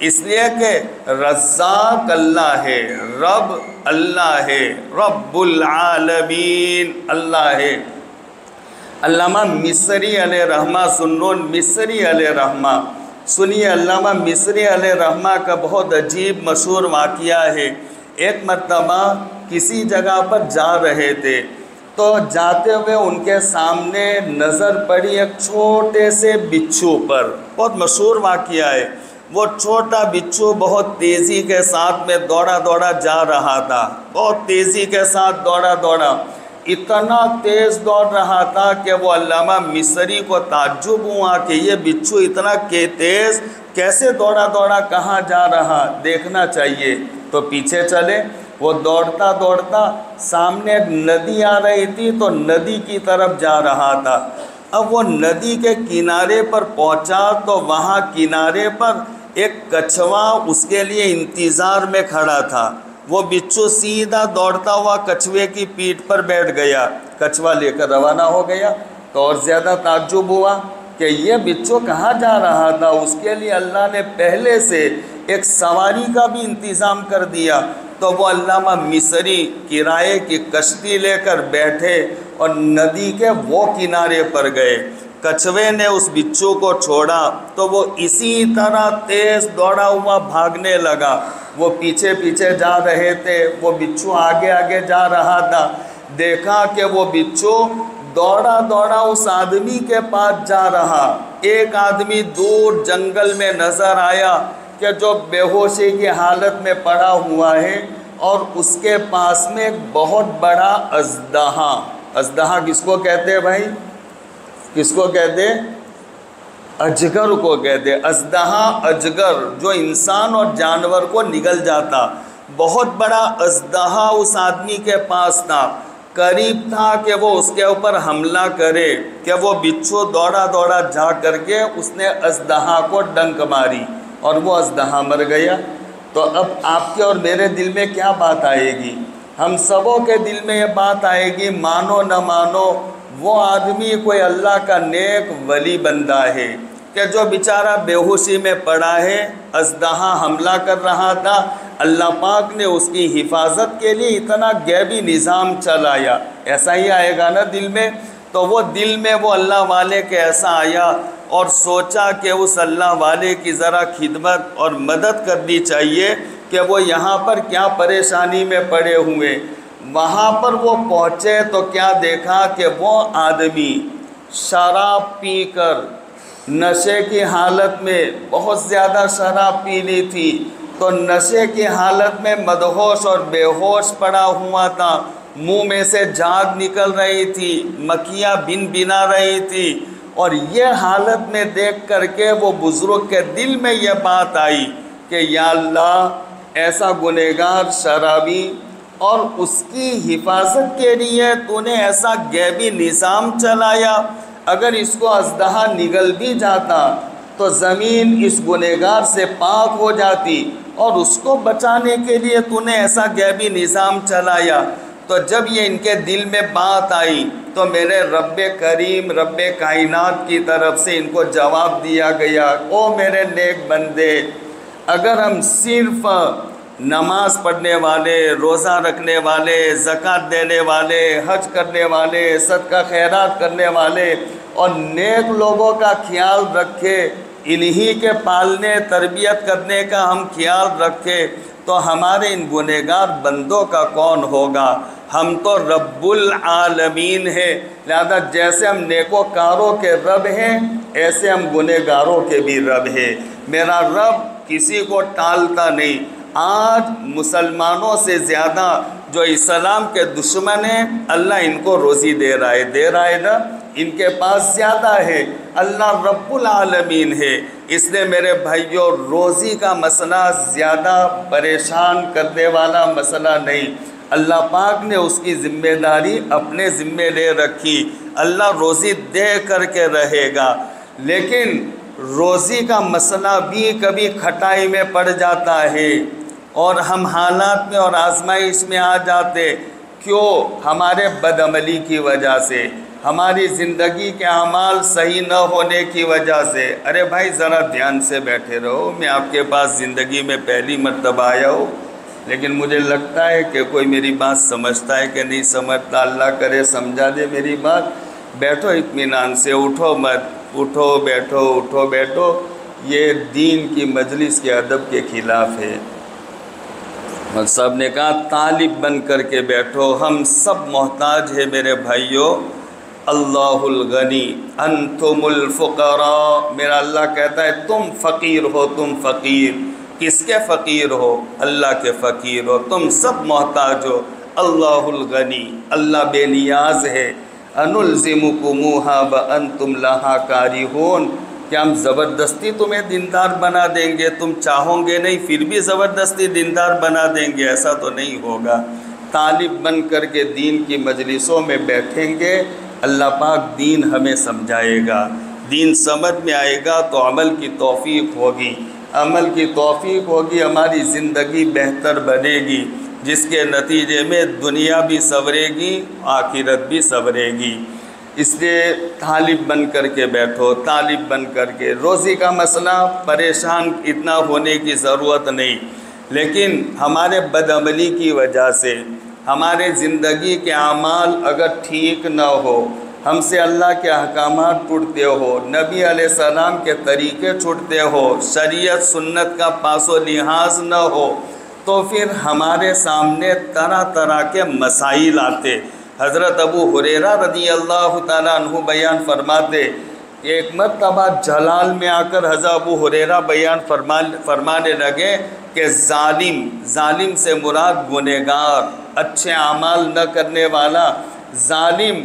اس لیے کہ رزاق اللہ ہے، رب اللہ ہے، رب العالمین اللہ ہے۔ علامہ مصری علیہ رحمہ، سنون مصری علیہ رحمہ، سنیے علامہ مصری علیہ رحمہ کا بہت عجیب مشہور واقعہ ہے۔ ایک مرتبہ کسی جگہ پر جا رہے تھے، تو جاتے ہوئے ان کے سامنے نظر پڑی ایک چھوٹے سے بچھو پر، بہت مشہور واقعہ ہے۔ وہ چھوٹا بچھو بہت تیزی کے ساتھ میں دوڑا دوڑا جا رہا تھا، بہت تیزی کے ساتھ دوڑا دوڑا، اتنا تیز دوڑ رہا تھا کہ وہ علامہ مصری کو تعجب ہوا کہ یہ بچھو اتنا تیز کیسے دوڑا دوڑا کہاں جا رہا، دیکھنا چاہیے۔ تو پیچھے چلے، وہ دوڑتا دوڑتا سامنے ایک ندی آ رہی تھی، تو ندی کی طرف جا رہا تھا۔ اب وہ ندی کے کنارے پر پہنچا تو وہاں کنارے پر ایک کچھوا اس کے لیے انتظار میں کھڑا تھا۔ وہ بچھو سیدھا دوڑتا ہوا کچھوے کی پیٹھ پر بیٹھ گیا، کچھوا لے کر روانہ ہو گیا۔ تو اور زیادہ تعجب ہوا کہ یہ بچھو کہاں جا رہا تھا، اس کے لیے اللہ نے پہلے سے ایک سواری کا بھی انتظام کر دیا۔ تو وہ علامہ مصری کرائے کی کشتی لے کر بیٹھے اور ندی کے وہ کنارے پر گئے۔ کچھوے نے اس بچھو کو چھوڑا تو وہ اسی طرح تیز دوڑا ہوا بھاگنے لگا۔ وہ پیچھے پیچھے جا رہے تھے، وہ بچھو آگے آگے جا رہا تھا۔ دیکھا کہ وہ بچھو دوڑا دوڑا اس آدمی کے پاس جا رہا۔ ایک آدمی دور جنگل میں نظر آیا کہ جو بے ہوشی کی حالت میں پڑا ہوا ہے، اور اس کے پاس میں ایک بہت بڑا اژدہا۔ اژدہا کس کو کہتے ہیں بھائی؟ کس کو کہتے؟ اجگر کو کہتے۔ اژدہا اجگر جو انسان اور جانور کو نگل جاتا، بہت بڑا اژدہا اس آدمی کے پاس تھا۔ قریب تھا کہ وہ اس کے اوپر حملہ کرے، کہ وہ بچھو دوڑا دوڑا جا کر کے اس نے اژدہا کو ڈنک ماری اور وہ اژدہا مر گیا۔ تو اب آپ کے اور میرے دل میں کیا بات آئے گی؟ ہم سبوں کے دل میں یہ بات آئے گی، مانو نہ مانو وہ آدمی کوئی اللہ کا نیک ولی بندہ ہے کہ جو بیچارہ بے ہوشی میں پڑا ہے، اژدہا حملہ کر رہا تھا، اللہ پاک نے اس کی حفاظت کے لیے اتنا غیبی نظام چلایا۔ ایسا ہی آئے گا نا دل میں؟ تو وہ دل میں وہ اللہ والے کے ایسا آیا اور سوچا کہ اس اللہ والے کی ذرا خدمت اور مدد کرنی چاہیے کہ وہ یہاں پر کیا پریشانی میں پڑے ہوئے۔ وہاں پر وہ پہنچے تو کیا دیکھا کہ وہ آدمی شراب پی کر، نشے کی حالت میں، بہت زیادہ شراب پی لی تھی، تو نشے کی حالت میں مدہوش اور بے ہوش پڑا ہوا تھا، منہ میں سے جھاگ نکل رہی تھی، مکھیاں بن بنا رہی تھی، اور یہ حالت میں دیکھ کر کے وہ بزرگ کے دل میں یہ بات آئی کہ یا اللہ، ایسا گنہگار شرابی اور اس کی حفاظت کے لیے تو نے ایسا غیبی نظام چلایا، اگر اس کو اژدہا نگل بھی جاتا تو زمین اس گنہگار سے پاک ہو جاتی، اور اس کو بچانے کے لیے تو نے ایسا غیبی نظام چلایا۔ تو جب یہ ان کے دل میں بات آئی تو میرے رب کریم، رب کائنات کی طرف سے ان کو جواب دیا گیا، او میرے نیک بندے، اگر ہم صرف نماز پڑھنے والے، روزہ رکھنے والے، زکوٰۃ دینے والے، حج کرنے والے، صدقہ خیرات کرنے والے اور نیک لوگوں کا خیال رکھے، انہی کے پالنے تربیت کرنے کا ہم خیال رکھے، تو ہمارے ان گنہگار بندوں کا کون ہوگا؟ ہم تو رب العالمین ہیں، لہذا جیسے ہم نیکوکاروں کے رب ہیں ایسے ہم گنہگاروں کے بھی رب ہیں۔ میرا رب کسی کو ٹالتا نہیں۔ آج مسلمانوں سے زیادہ جو اسلام کے دشمن ہیں، اللہ ان کو روزی دے رہا ہے نا، ان کے پاس زیادہ ہے۔ اللہ رب العالمین ہے، اس نے میرے بھائیوں روزی کا مسئلہ زیادہ پریشان کرنے والا مسئلہ نہیں، اللہ پاک نے اس کی ذمہ داری اپنے ذمے لے رکھی۔ اللہ روزی دے کر کے رہے گا، لیکن روزی کا مسئلہ بھی کبھی کھٹائی میں پڑ جاتا ہے اور ہم حالات میں اور آزمائش میں آ جاتے۔ کیوں؟ ہمارے بدعملی کی وجہ سے، ہماری زندگی کے اعمال صحیح نہ ہونے کی وجہ سے۔ ارے بھائی ذرا دھیان سے بیٹھے رہو، میں آپ کے پاس زندگی میں پہلی مرتبہ آیا ہوں، لیکن مجھے لگتا ہے کہ کوئی میری بات سمجھتا ہے کہ نہیں سمجھتا، اللہ کرے سمجھا دے میری بات۔ بیٹھو اطمینان سے، اٹھو مت، اٹھو بیٹھو، اٹھو بیٹھو، یہ دین کی مجلس کے ادب کے خلاف ہے۔ صاحب نے کہا طالب بن کر کے بیٹھو، ہم سب محتاج ہیں میرے بھائیوں۔ اللہ الغنی انتم الفقراء، میرا اللہ کہتا ہے تم فقیر ہو، تم فقیر۔ کس کے فقیر ہو؟ اللہ کے فقیر ہو، تم سب محتاج ہو۔ اللہ الغنی، اللہ بے نیاز ہے۔ انلزمکموہا وانتم لہا کارہون، کیا ہم زبردستی تمہیں دیندار بنا دیں گے؟ تم چاہو گے نہیں پھر بھی زبردستی دیندار بنا دیں گے؟ ایسا تو نہیں ہوگا۔ طالب بن کر کے دین کی مجلسوں میں بیٹھیں گے، اللہ پاک دین ہمیں سمجھائے گا، دین سمجھ میں آئے گا تو عمل کی توفیق ہوگی، عمل کی توفیق ہوگی، ہماری زندگی بہتر بنے گی، جس کے نتیجے میں دنیا بھی سنورے گی، آخرت بھی سنورے گی۔ اس لیے طالب بن کر کے بیٹھو، طالب بن کر کے۔ روزی کا مسئلہ پریشان اتنا ہونے کی ضرورت نہیں، لیکن ہمارے بدعملی کی وجہ سے ہمارے زندگی کے اعمال اگر ٹھیک نہ ہو، ہم سے اللہ کے احکامات ٹوٹتے ہو، نبی علیہ السلام کے طریقے چھوٹتے ہو، شریعت سنت کا پاس و لحاظ نہ ہو، تو پھر ہمارے سامنے طرح طرح کے مسائل آتے۔ حضرت ابو ہریرہ رضی اللہ تعالیٰ عنہ بیان فرماتے کہ ایک مرتبہ جلال میں آ کر حضرت ابو ہریرہ بیان فرمانے لگے کہ ظالم سے مراد گنہگار، اچھے اعمال نہ کرنے والا۔ ظالم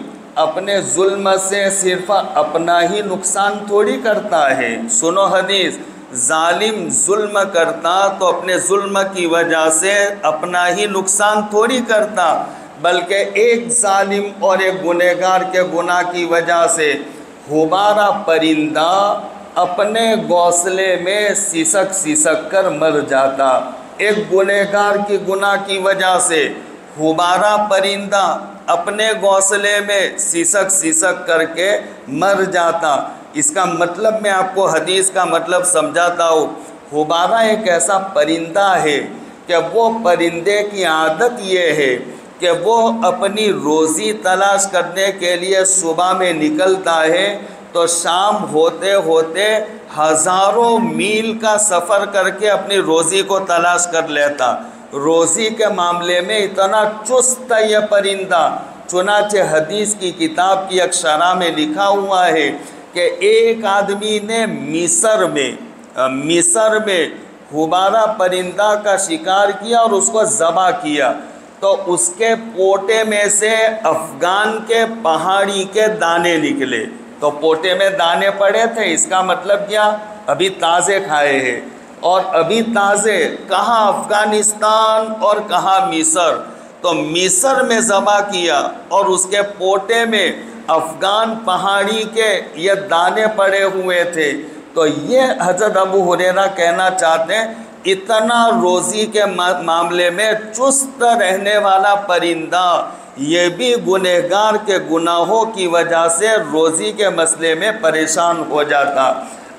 اپنے ظلم سے صرف اپنا ہی نقصان تھوڑی کرتا ہے، سنو حدیث، ظالم ظلم کرتا تو اپنے ظلم کی وجہ سے اپنا ہی نقصان تھوڑی کرتا، بلکہ ایک ظالم اور ایک گنہگار کے گناہ کی وجہ سے ہمارا پرندہ اپنے گھونسلے میں سسک کر مر جاتا۔ ایک گنہگار کی گناہ کی وجہ سے ہمارا پرندہ اپنے گھونسلے میں سسک کر کے مر جاتا۔ اس کا مطلب میں آپ کو حدیث کا مطلب سمجھاتا ہوں۔ ہمارا ایک ایسا پرندہ ہے کہ وہ پرندے کی عادت یہ ہے کہ وہ اپنی روزی تلاش کرنے کے لیے صبح میں نکلتا ہے تو شام ہوتے ہوتے ہزاروں میل کا سفر کر کے اپنی روزی کو تلاش کر لیتا۔ روزی کے معاملے میں اتنا چست ہے یہ پرندہ، چنانچہ حدیث کی کتاب کی ایک شرح میں لکھا ہوا ہے کہ ایک آدمی نے مصر میں ہمارا پرندہ کا شکار کیا اور اس کو ذبح کیا، تو اس کے پوٹے میں سے افغان کے پہاڑی کے دانے نکلے۔ تو پوٹے میں دانے پڑے تھے، اس کا مطلب کیا؟ ابھی تازے کھائے ہیں، اور ابھی تازے کہاں؟ افغانستان اور کہاں؟ مصر۔ تو مصر میں ذبح کیا اور اس کے پوٹے میں افغان پہاڑی کے یہ دانے پڑے ہوئے تھے۔ تو یہ حضرت ابو ہریرہ کہنا چاہتے ہیں، اتنا روزی کے معاملے میں چست رہنے والا پرندہ یہ بھی گنہگار کے گناہوں کی وجہ سے روزی کے مسئلے میں پریشان ہو جاتا۔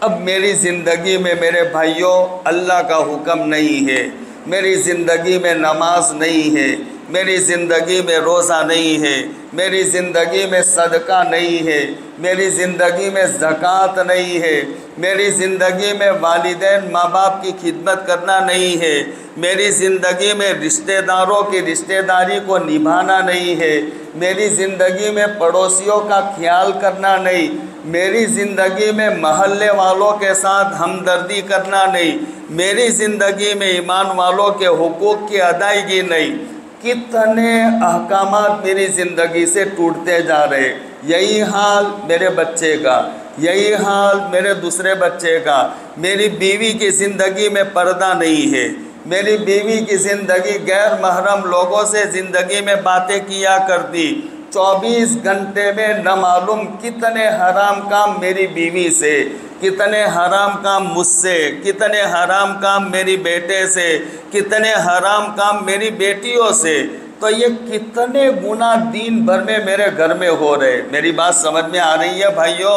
اب میری زندگی میں میرے بھائیوں اللہ کا حکم نہیں ہے، میری زندگی میں نماز نہیں ہے، میری زندگی میں روزہ نہیں ہے، میری زندگی میں صدقہ نہیں ہے، میری زندگی میں زکوٰۃ نہیں ہے، میری زندگی میں والدین ماں باپ کی خدمت کرنا نہیں ہے، میری زندگی میں رشتہ داروں کی رشتہ داری کو نبھانا نہیں ہے، میری زندگی میں پڑوسیوں کا خیال کرنا نہیں، میری زندگی میں محلے والوں کے ساتھ ہمدردی کرنا نہیں، میری زندگی میں ایمان والوں کے حقوق کی ادائیگی نہیں۔ کتنے احکامات میری زندگی سے ٹوٹتے جا رہے۔ یہی حال میرے بچے کا، یہی حال میرے دوسرے بچے کا۔ میری بیوی کی زندگی میں پردہ نہیں ہے، میری بیوی کی زندگی غیر محرم لوگوں سے زندگی میں باتیں کیا کرتی۔ 24 گھنٹے میں نہ معلوم کتنے حرام کام میری بیوی سے، کتنے حرام کام مجھ سے، کتنے حرام کام میری بیٹے سے، کتنے حرام کام میری بیٹیوں سے۔ تو یہ کتنے گناہ دین بھر میں میرے گھر میں ہو رہے۔ میری بات سمجھ میں آ رہی ہے بھائیوں؟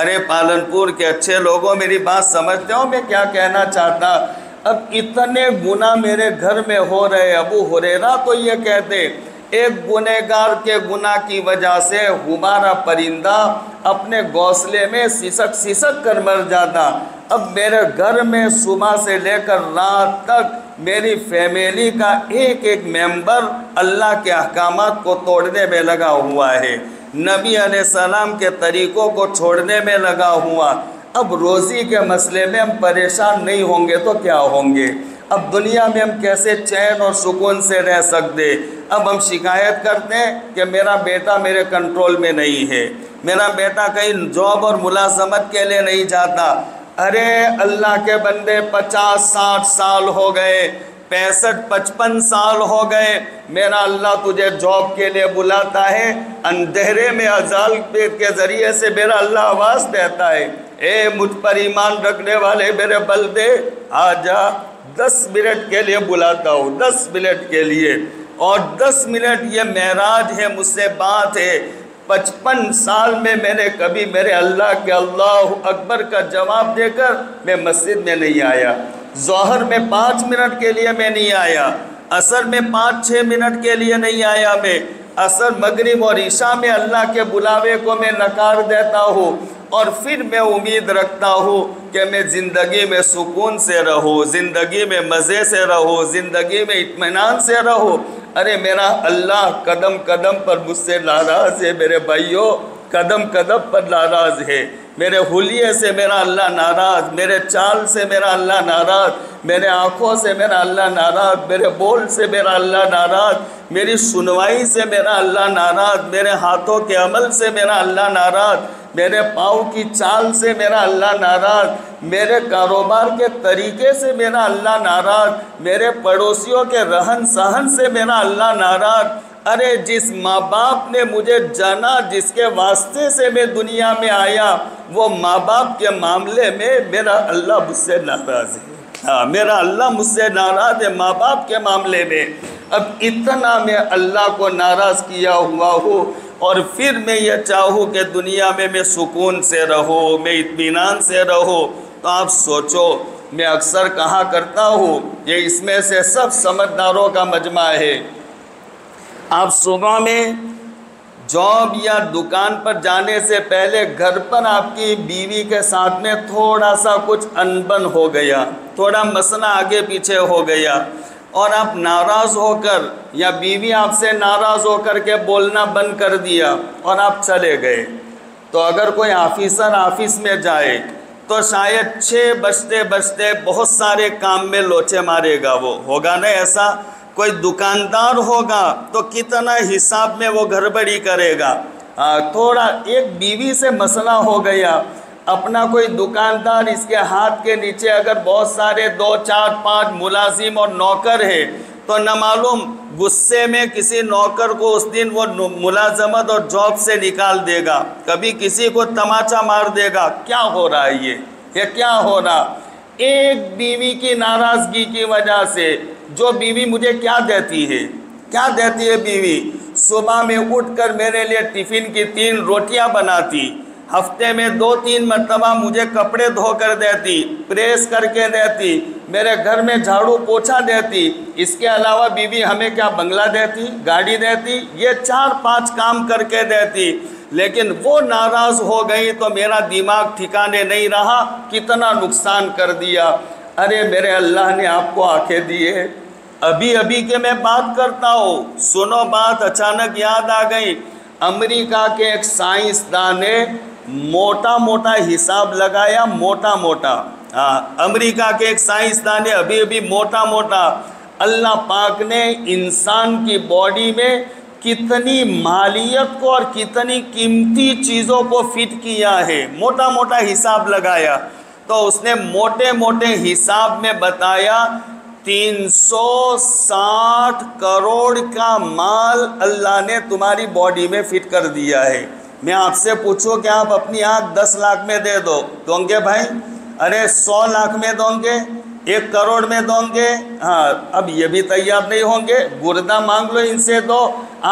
ارے پالنپور کے اچھے لوگوں میری بات سمجھتے ہو میں کیا کہنا چاہتا؟ اب اتنے گناہ میرے گھر میں ہو رہے۔ ابو ہریرہ تو یہ کہتے ایک گنہگار کے گناہ کی وجہ سے ہمارا پرندہ اپنے گھونسلے میں سسک کر مر جاتا۔ اب میرے گھر میں صبح سے لے کر رات تک میری فیملی کا ایک ایک ممبر اللہ کے احکامات کو توڑنے میں لگا ہوا ہے، نبی علیہ السلام کے طریقوں کو چھوڑنے میں لگا ہوا۔ اب روزی کے مسئلے میں ہم پریشان نہیں ہوں گے تو کیا ہوں گے؟ اب دنیا میں ہم کیسے چین اور سکون سے رہ سکتے؟ اب ہم شکایت کرتے ہیں کہ میرا بیٹا میرے کنٹرول میں نہیں ہے، میرا بیٹا کہیں جاب اور ملازمت کے لیے نہیں جاتا۔ ارے اللہ کے بندے 50-60 سال ہو گئے، 65-55 سال ہو گئے، میرا اللہ تجھے جاب کے لیے بلاتا ہے، اندھیرے میں اذان کے ذریعے سے میرا اللہ آواز دیتا ہے، اے مجھ پر ایمان رکھنے والے میرے بندے آ جا، 10 منٹ کے لیے بلاتا ہوں، 10 منٹ کے لیے، اور 10 منٹ یہ معراج ہے، مجھ سے بات ہے۔ 55 سال میں میں نے کبھی میرے اللہ کے اللہ اکبر کا جواب دے کر میں مسجد میں نہیں آیا، ظہر میں 5 منٹ کے لیے میں نہیں آیا، عصر میں 5-6 منٹ کے لیے نہیں آیا، میں عصر مغرب اور عشاء میں اللہ کے بلاوے کو میں نکار دیتا ہوں، اور پھر میں امید رکھتا ہوں کہ میں زندگی میں سکون سے رہوں، زندگی میں مزے سے رہوں، زندگی میں اطمینان سے رہوں۔ ارے میرا اللہ قدم قدم پر مجھ سے ناراض ہے میرے بھائیوں، قدم قدم پر ناراض ہے۔ میرے حلیے سے میرا اللہ ناراض، میرے چال سے میرا اللہ ناراض، میرے آنکھوں سے میرا اللہ ناراض، میرے بول سے میرا اللہ ناراض، میری سنوائی سے میرا اللہ ناراض، میرے ہاتھوں کے عمل سے میرا اللہ ناراض، میرے پاؤں کی چال سے میرا اللہ ناراض، میرے کاروبار کے طریقے سے میرا اللہ ناراض، میرے پڑوسیوں کے رہن سہن سے میرا اللہ ناراض۔ ارے جس ماں باپ نے مجھے جانا، جس کے واسطے سے میں دنیا میں آیا، وہ ماں باپ کے معاملے میں میرا اللہ مجھ سے ناراض ہے۔ ہاں، میرا اللہ مجھ سے ناراض ہے ماں باپ کے معاملے میں۔ اب اتنا میں اللہ کو ناراض کیا ہوا ہوں، اور پھر میں یہ چاہوں کہ دنیا میں سکون سے رہوں، میں اطمینان سے رہوں، تو آپ سوچو میں اکثر کہا کرتا ہوں، یہ اس میں سے سب سمجھداروں کا مجمع ہے۔ آپ صبح میں جاب یا دکان پر جانے سے پہلے گھر پر آپ کی بیوی کے ساتھ میں تھوڑا سا کچھ انبن ہو گیا، تھوڑا مسئلہ آگے پیچھے ہو گیا، اور آپ ناراض ہو کر یا بیوی آپ سے ناراض ہو کر کے بولنا بند کر دیا اور آپ چلے گئے، تو اگر کوئی آفیسر آفس میں جائے تو شاید 6 بجتے بجتے بہت سارے کام میں لوچے مارے گا، وہ ہوگا نا ایسا؟ کوئی دکاندار ہوگا تو کتنا حساب میں وہ گڑبڑی کرے گا۔ تھوڑا ایک بیوی سے مسئلہ ہو گیا، اپنا کوئی دکاندار، اس کے ہاتھ کے نیچے اگر بہت سارے 2 4 5 ملازم اور نوکر ہے، تو نہ معلوم غصے میں کسی نوکر کو اس دن وہ ملازمت اور جاب سے نکال دے گا، کبھی کسی کو تماچا مار دے گا۔ کیا ہو رہا ہے یہ کیا ہو رہا؟ ایک بیوی کی ناراضگی کی وجہ سے، جو بیوی مجھے کیا دیتی ہے بیوی؟ صبح میں اٹھ کر میرے لیے ٹفن کی 3 روٹیاں بناتی، ہفتے میں 2-3 مرتبہ مجھے کپڑے دھو کر دیتی، پریس کر کے دیتی، میرے گھر میں جھاڑو پوچھا دیتی۔ اس کے علاوہ بیوی ہمیں کیا بنگلہ دیتی، گاڑی دیتی؟ یہ 4-5 کام کر کے دیتی، لیکن وہ ناراض ہو گئی تو میرا دماغ ٹھکانے نہیں رہا، کتنا نقصان کر دیا۔ ارے میرے اللہ نے آپ کو آنکھیں دی ہے، ابھی کے میں بات کرتا ہوں، سنو بات اچانک یاد آ گئی۔ امریکہ کے ایک سائنسدان نے موٹا حساب لگایا، امریکہ کے ایک سائنسدان نے ابھی موٹا اللہ پاک نے انسان کی باڈی میں کتنی مالیت کو اور کتنی قیمتی چیزوں کو فٹ کیا ہے، موٹا حساب لگایا، تو اس نے موٹے حساب میں بتایا 360 کروڑ کا مال اللہ نے تمہاری باڈی میں فٹ کر دیا ہے۔ میں آپ سے پوچھوں کہ آپ اپنی آنکھ 10 لاکھ میں دے دوں گے بھائی؟ ارے 100 لاکھ میں دوں گے؟ 1 کروڑ میں دوں گے؟ ہاں، اب یہ بھی تیار نہیں ہوں گے، گردہ مانگ لو ان سے دو،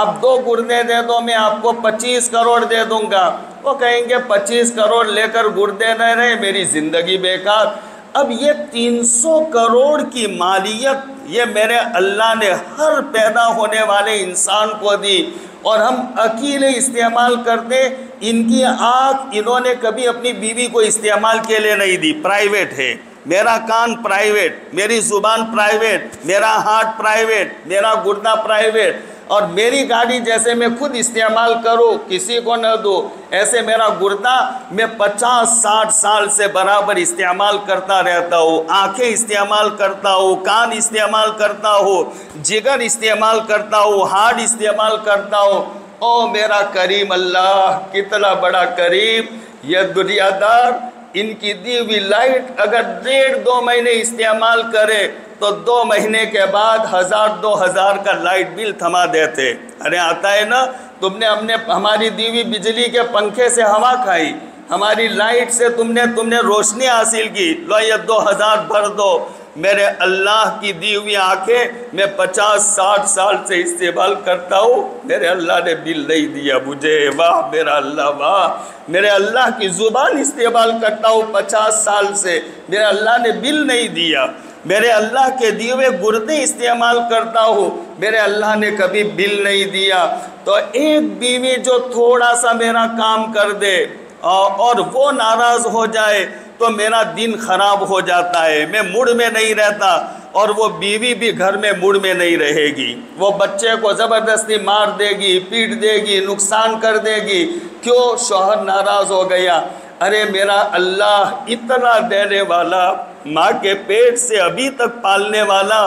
آپ 2 گردے دے دو، میں آپ کو 25 کروڑ دے دوں گا۔ وہ کہیں گے 25 کروڑ لے کر گردے نہ رہے، میری زندگی بیکار۔ اب یہ 300 کروڑ کی مالیت یہ میرے اللہ نے ہر پیدا ہونے والے انسان کو دی، اور ہم اکیلے استعمال کرتے۔ ان کی آنکھ انہوں نے کبھی اپنی بیوی کو استعمال کے لیے نہیں دی، پرائیویٹ ہے۔ میرا کان پرائیویٹ، میری زبان پرائیویٹ، میرا ہارٹ پرائیویٹ، میرا گردہ پرائیویٹ، اور میری گاڑی جیسے میں خود استعمال کروں، کسی کو نہ دوں، ایسے میرا گردہ میں 50-60 سال سے برابر استعمال کرتا رہتا ہوں، آنکھیں استعمال کرتا ہوں، کان استعمال کرتا ہوں، جگر استعمال کرتا ہوں، ہارٹ استعمال کرتا ہوں۔ او میرا کریم اللہ، کتنا بڑا کریم! یہ دنیا دار ان کی دی ہوئی لائٹ اگر 1.5-2 مہینے استعمال کرے تو 2 مہینے کے بعد 1000-2000 کا لائٹ بل تھما دیتے۔ ارے آتا ہے نا، تم نے ہماری دی ہوئی بجلی کے پنکھے سے ہوا کھائی، ہماری لائٹ سے تم نے روشنی حاصل کی، لو یہ 2000 بھر دو۔ میرے اللہ کی دی ہوئی آنکھیں میں 50-60 سال سے استعمال کرتا ہوں، میرے اللہ نے بل نہیں دیا مجھے، واہ میرا اللہ واہ۔ میرے اللہ کی زبان استعمال کرتا ہوں 50 سال سے، میرے اللہ نے بل نہیں دیا۔ میرے اللہ کے دیے ہوئے گردے استعمال کرتا ہوں، میرے اللہ نے کبھی بل نہیں دیا۔ تو ایک بیوی جو تھوڑا سا میرا کام کر دے، اور وہ ناراض ہو جائے تو میرا دن خراب ہو جاتا ہے، میں موڈ میں نہیں رہتا، اور وہ بیوی بھی گھر میں موڈ میں نہیں رہے گی، وہ بچے کو زبردستی مار دے گی، پیٹ دے گی، نقصان کر دے گی، کیوں؟ شوہر ناراض ہو گیا۔ ارے میرا اللہ اتنا دینے والا، ماں کے پیٹ سے ابھی تک پالنے والا،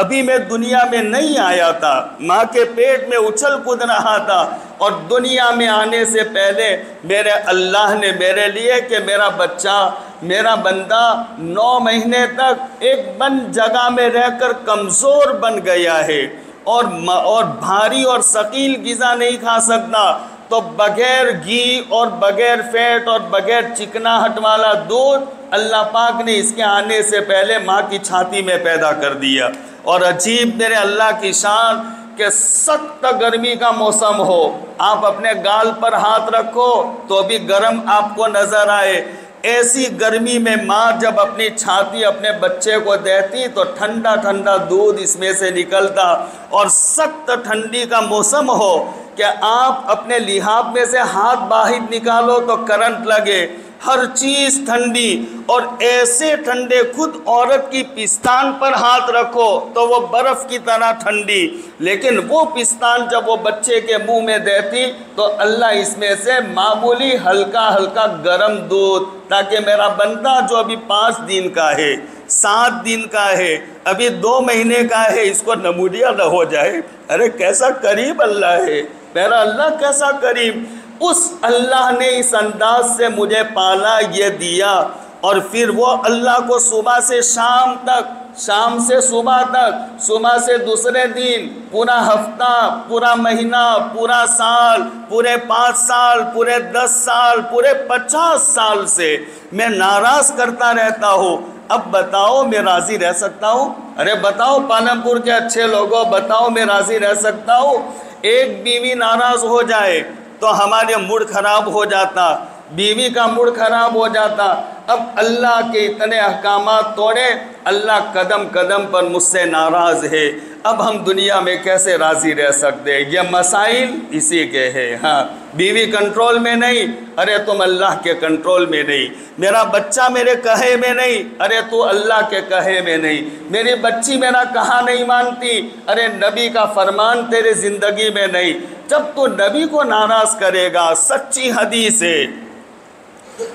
ابھی میں دنیا میں نہیں آیا تھا، ماں کے پیٹ میں اچھل کود رہا تھا، اور دنیا میں آنے سے پہلے میرے اللہ نے میرے لیے کہ میرا بچہ، میرا بندہ 9 مہینے تک ایک بند جگہ میں رہ کر کمزور بن گیا ہے، اور بھاری اور ثقیل غذا نہیں کھا سکتا، تو بغیر گھی اور بغیر فیٹ اور بغیر چکناہٹ والا دودھ اللہ پاک نے اس کے آنے سے پہلے ماں کی چھاتی میں پیدا کر دیا۔ اور عجیب میرے اللہ کی شان کہ سخت گرمی کا موسم ہو، آپ اپنے گال پر ہاتھ رکھو تو بھی گرم آپ کو نظر آئے، ایسی گرمی میں ماں جب اپنی چھاتی اپنے بچے کو دیتی تو ٹھنڈا ٹھنڈا دودھ اس میں سے نکلتا، اور سخت ٹھنڈی کا موسم ہو کہ آپ اپنے لحاف میں سے ہاتھ باہر نکالو تو کرنٹ لگے، ہر چیز ٹھنڈی، اور ایسے ٹھنڈے، خود عورت کی پستان پر ہاتھ رکھو تو وہ برف کی طرح ٹھنڈی، لیکن وہ پستان جب وہ بچے کے منہ میں دیتی تو اللہ اس میں سے معمولی ہلکا ہلکا گرم دودھ، تاکہ میرا بندہ جو ابھی 5 دن کا ہے، 7 دن کا ہے، ابھی 2 مہینے کا ہے، اس کو نمونیا نہ ہو جائے۔ ارے کیسا کریم اللہ ہے میرا اللہ، کیسا کریم! اس اللہ نے اس انداز سے مجھے پالا، یہ دیا، اور پھر وہ اللہ کو صبح سے شام تک، شام سے صبح تک، صبح سے دوسرے دن، پورا ہفتہ، پورا مہینہ، پورا سال، پورے 5 سال، پورے 10 سال، پورے 50 سال سے میں ناراض کرتا رہتا ہوں۔ اب بتاؤ میں راضی رہ سکتا ہوں؟ ارے بتاؤ پالم پور کے اچھے لوگوں، بتاؤ میں راضی رہ سکتا ہوں؟ ایک بیوی ناراض ہو جائے تو ہمارے موڈ خراب ہو جاتا، بیوی کا موڈ خراب ہو جاتا۔ اب اللہ کے اتنے احکامات توڑے، اللہ قدم قدم پر مجھ سے ناراض ہے، اب ہم دنیا میں کیسے راضی رہ سکتے؟ یہ مسائل اسی کے ہیں۔ ہاں، بیوی کنٹرول میں نہیں، ارے تم اللہ کے کنٹرول میں نہیں، میرا بچہ میرے کہے میں نہیں، ارے تو اللہ کے کہے میں نہیں، میری بچی میرا کہا نہیں مانتی، ارے نبی کا فرمان تیرے زندگی میں نہیں۔ جب تو نبی کو ناراض کرے گا، سچی حدیث ہے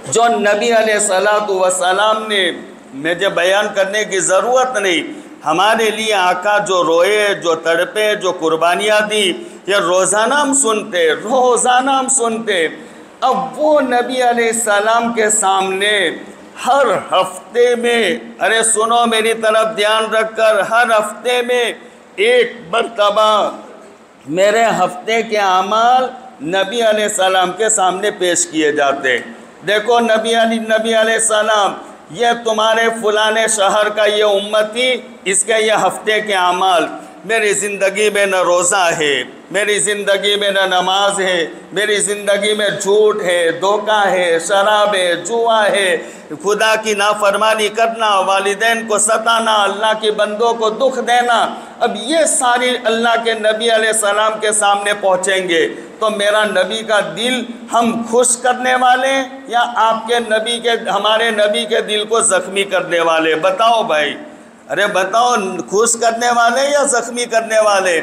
جو نبی علیہ السلام نے، مجھے بیان کرنے کی ضرورت نہیں، ہمارے لیے آقا جو روئے، جو تڑپے، جو قربانیاں دی، یہ روزانہ ہم سنتے، روزانہ ہم سنتے۔ اب وہ نبی علیہ السلام کے سامنے ہر ہفتے میں، ارے سنو میری طرف دھیان رکھ کر، ہر ہفتے میں ایک مرتبہ میرے ہفتے کے اعمال نبی علیہ السلام کے سامنے پیش کیے جاتے۔ دیکھو نبی علیہ السلام، یہ تمہارے فلانے شہر کا یہ امتی، اس کے یہ ہفتے کے اعمال، میری زندگی میں نہ روزہ ہے، میری زندگی میں نہ نماز ہے، میری زندگی میں جھوٹ ہے، دھوکہ ہے، شراب ہے، جوا ہے، خدا کی نافرمانی کرنا، والدین کو ستانا، اللہ کے بندوں کو دکھ دینا۔ اب یہ ساری اللہ کے نبی علیہ السلام کے سامنے پہنچیں گے تو میرا نبی کا دل ہم خوش کرنے والے یا آپ کے نبی کے، ہمارے نبی کے دل کو زخمی کرنے والے؟ بتاؤ بھائی، ارے بتاؤ، خوش کرنے والے یا زخمی کرنے والے؟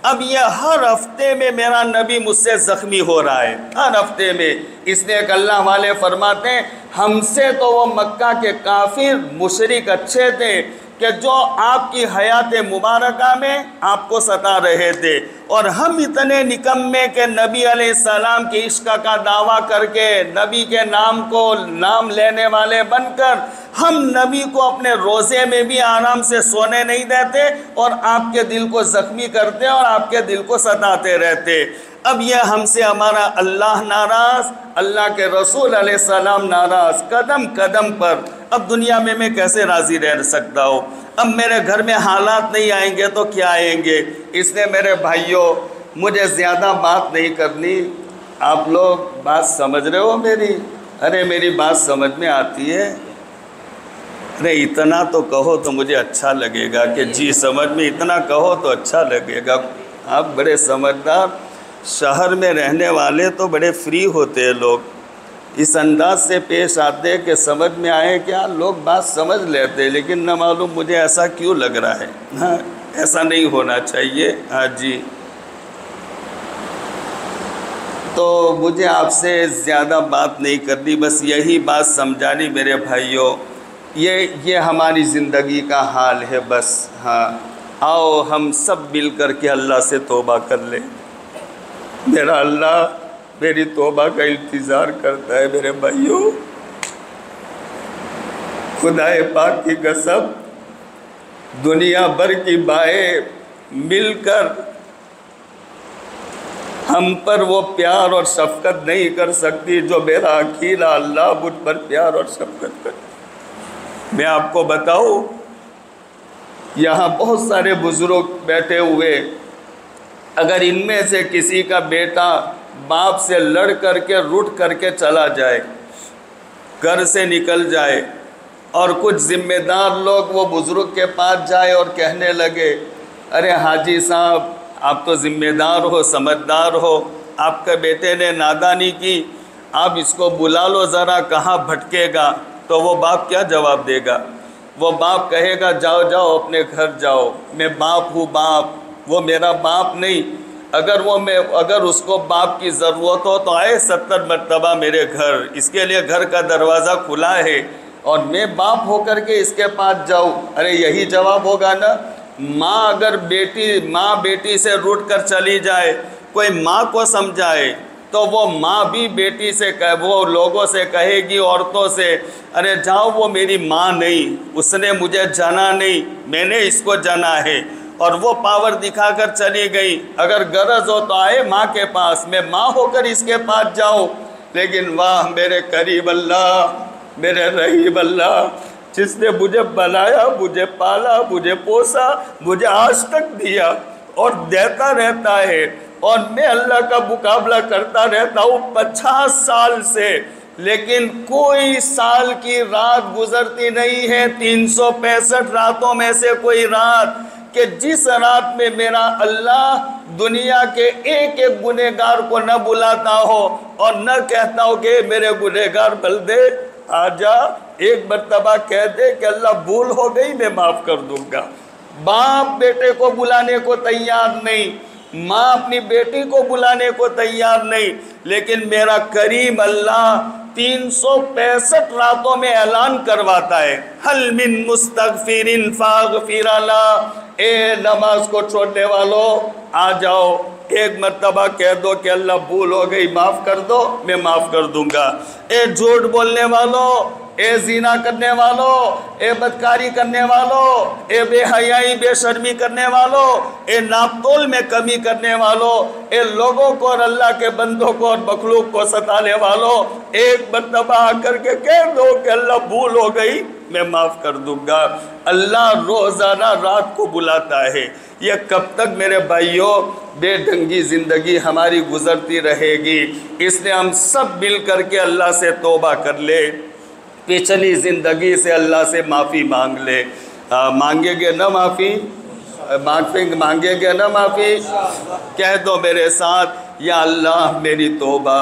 اب یہ ہر ہفتے میں میرا نبی مجھ سے زخمی ہو رہا ہے، ہر ہفتے میں۔ اس لیے ایک اللہ والے فرماتے ہیں، ہم سے تو وہ مکہ کے کافر مشرک اچھے تھے کہ جو آپ کی حیات مبارکہ میں آپ کو ستا رہے تھے، اور ہم اتنے نکمے کہ نبی علیہ السلام کے عشق کا دعویٰ کر کے، نبی کے نام کو نام لینے والے بن کر، ہم نبی کو اپنے روزے میں بھی آرام سے سونے نہیں دیتے، اور آپ کے دل کو زخمی کرتے اور آپ کے دل کو ستاتے رہتے۔ اب یہ ہم سے ہمارا اللہ ناراض، اللہ کے رسول علیہ السلام ناراض، قدم قدم پر۔ اب دنیا میں میں کیسے راضی رہ سکتا ہوں؟ اب میرے گھر میں حالات نہیں آئیں گے تو کیا آئیں گے؟ اس لیے میرے بھائیوں، مجھے زیادہ بات نہیں کرنی، آپ لوگ بات سمجھ رہے ہو میری؟ ارے میری بات سمجھ میں آتی ہے؟ ارے اتنا تو کہو تو مجھے اچھا لگے گا کہ جی سمجھ میں، اتنا کہو تو اچھا لگے گا۔ آپ بڑے سمجھدار، شہر میں رہنے والے تو بڑے فری ہوتے ہیں لوگ، اس انداز سے پیش آتے کہ سمجھ میں آئے کیا لوگ بات سمجھ لیتے، لیکن نہ معلوم مجھے ایسا کیوں لگ رہا ہے۔ ہاں ایسا نہیں ہونا چاہیے۔ ہاں جی، تو مجھے آپ سے زیادہ بات نہیں کرنی، بس یہی بات سمجھانی میرے بھائیوں، یہ ہماری زندگی کا حال ہے بس۔ ہاں آؤ ہم سب مل کر کے اللہ سے توبہ کر لیں۔ میرا اللہ میری توبہ کا انتظار کرتا ہے میرے بھائیوں۔ خدا پاک کی قسم، دنیا بھر کی بائیں مل کر ہم پر وہ پیار اور شفقت نہیں کر سکتی جو میرا اکیلا اللہ مجھ پر پیار اور شفقت کرتا۔ میں آپ کو بتاؤں، یہاں بہت سارے بزرگ بیٹھے ہوئے، اگر ان میں سے کسی کا بیٹا باپ سے لڑ کر کے رٹ کر کے چلا جائے، گھر سے نکل جائے، اور کچھ ذمہ دار لوگ وہ بزرگ کے پاس جائے اور کہنے لگے، ارے حاجی صاحب آپ تو ذمہ دار ہو، سمجھدار ہو، آپ کے بیٹے نے نادانی کی، آپ اس کو بلا لو ذرا، کہاں بھٹکے گا؟ تو وہ باپ کیا جواب دے گا؟ وہ باپ کہے گا جاؤ جاؤ اپنے گھر جاؤ، میں باپ ہوں باپ، وہ میرا باپ نہیں۔ اگر اس کو باپ کی ضرورت ہو تو آئے 70 مرتبہ میرے گھر، اس کے لیے گھر کا دروازہ کھلا ہے، اور میں باپ ہو کر کے اس کے پاس جاؤں؟ ارے یہی جواب ہوگا نا۔ ماں اگر ماں بیٹی سے روٹ کر چلی جائے، کوئی ماں کو سمجھائے، تو وہ ماں بھی بیٹی سے وہ لوگوں سے کہے گی، عورتوں سے، ارے جاؤ وہ میری ماں نہیں، اس نے مجھے جنا نہیں، میں نے اس کو جنا ہے، اور وہ پاور دکھا کر چلی گئی۔ اگر غرض ہو تو آئے ماں کے پاس، میں ماں ہو کر اس کے پاس جاؤں۔ لیکن واہ میرے کریم اللہ، میرے رحیم اللہ، جس نے مجھے بنایا، مجھے پالا، مجھے پوسا، مجھے آج تک دیا اور دیتا رہتا ہے، اور میں اللہ کا مقابلہ کرتا رہتا ہوں 50 سال سے، لیکن کوئی سال کی رات گزرتی نہیں ہے 365 راتوں میں سے کوئی رات کہ جس رات میں میرا اللہ دنیا کے ایک ایک گنہگار کو نہ بلاتا ہو اور نہ کہتا ہو کہ میرے گنہگار بندے آجا، ایک مرتبہ کہہ دے کہ اللہ بھول ہو گئی میں معاف کر دوں گا۔ باپ بیٹے کو بلانے کو تیار نہیں، ماں اپنی بیٹی کو بلانے کو تیار نہیں، لیکن میرا کریم اللہ 365 راتوں میں اعلان کرواتا ہے، حل من مستغفر فاغفر لہ، اے نماز کو چھوڑنے والوں آ جاؤ، ایک مرتبہ کہہ دو کہ اللہ بھول ہو گئی معاف کر دو، میں معاف کر دوں گا۔ اے جھوٹ بولنے والوں، اے زنا کرنے والوں، اے بدکاری کرنے والوں، اے بے حیائی بے شرمی کرنے والوں، اے ناپ تول میں کمی کرنے والوں، اے لوگوں کو اور اللہ کے بندوں کو اور مخلوق کو ستانے والوں، ایک مرتبہ آ کر کے کہہ دو کہ اللہ بھول ہو گئی میں معاف کر دوں گا۔ اللہ روزانہ رات کو بلاتا ہے۔ یہ کب تک میرے بھائیوں بے ڈھنگی زندگی ہماری گزرتی رہے گی؟ اس لیے ہم سب مل کر کے اللہ سے توبہ کر لے، پچھلی زندگی سے اللہ سے معافی مانگ لے۔ مانگیں گے نا معافی؟ مانگیں گے نا معافی؟ کہہ دو میرے ساتھ، یا اللہ میری توبہ،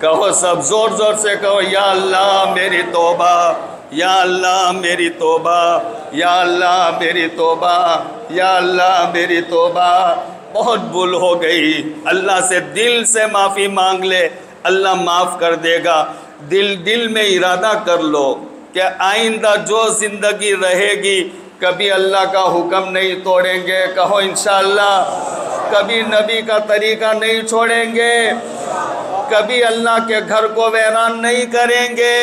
کہو سب زور زور سے کہو، یا اللہ میری توبہ، یا اللہ میری توبہ، یا اللہ میری توبہ، یا اللہ میری توبہ۔ بہت بھول ہو گئی، اللہ سے دل سے معافی مانگ لے، اللہ معاف کر دے گا۔ دل میں ارادہ کر لو کہ آئندہ جو زندگی رہے گی کبھی اللہ کا حکم نہیں توڑیں گے، کہو انشاءاللہ۔ کبھی نبی کا طریقہ نہیں چھوڑیں گے، کبھی اللہ کے گھر کو ویران نہیں کریں گے،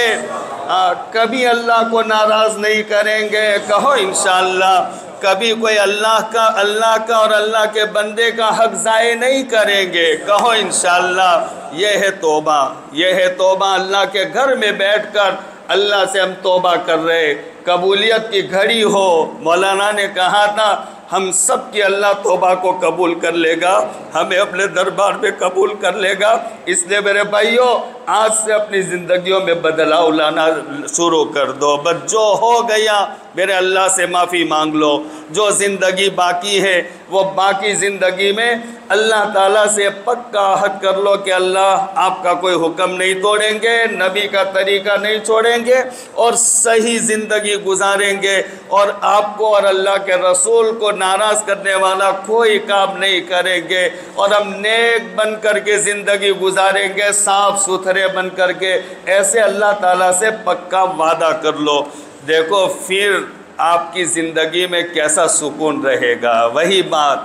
کبھی اللہ کو ناراض نہیں کریں گے، کہو انشاءاللہ۔ کبھی کوئی اللہ کا اور اللہ کے بندے کا حق ضائع نہیں کریں گے، کہو انشاءاللہ۔ یہ ہے توبہ، یہ ہے توبہ۔ اللہ کے گھر میں بیٹھ کر اللہ سے ہم توبہ کر رہے، قبولیت کی گھڑی ہو۔ مولانا نے کہا تھا ہم سب کی اللہ توبہ کو قبول کر لے گا، ہمیں اپنے دربار میں قبول کر لے گا۔ اس لیے میرے بھائیوں آج سے اپنی زندگیوں میں بدلاؤ لانا شروع کر دو. بس جو ہو گیا میرے اللہ سے معافی مانگ لو. جو زندگی باقی ہے وہ باقی زندگی میں اللہ تعالیٰ سے پکا عہد کر لو کہ اللہ آپ کا کوئی حکم نہیں توڑیں گے، نبی کا طریقہ نہیں چھوڑیں گے، اور صحیح زندگی گزاریں گے، اور آپ کو اور اللہ کے رسول کو ناراض کرنے والا کوئی کام نہیں کریں گے، اور ہم نیک بن کر کے زندگی گزاریں گے، صاف ستھرے بن کر کے. ایسے اللہ تعالیٰ سے پکا وعدہ کر لو. دیکھو پھر آپ کی زندگی میں کیسا سکون رہے گا. وہی بات،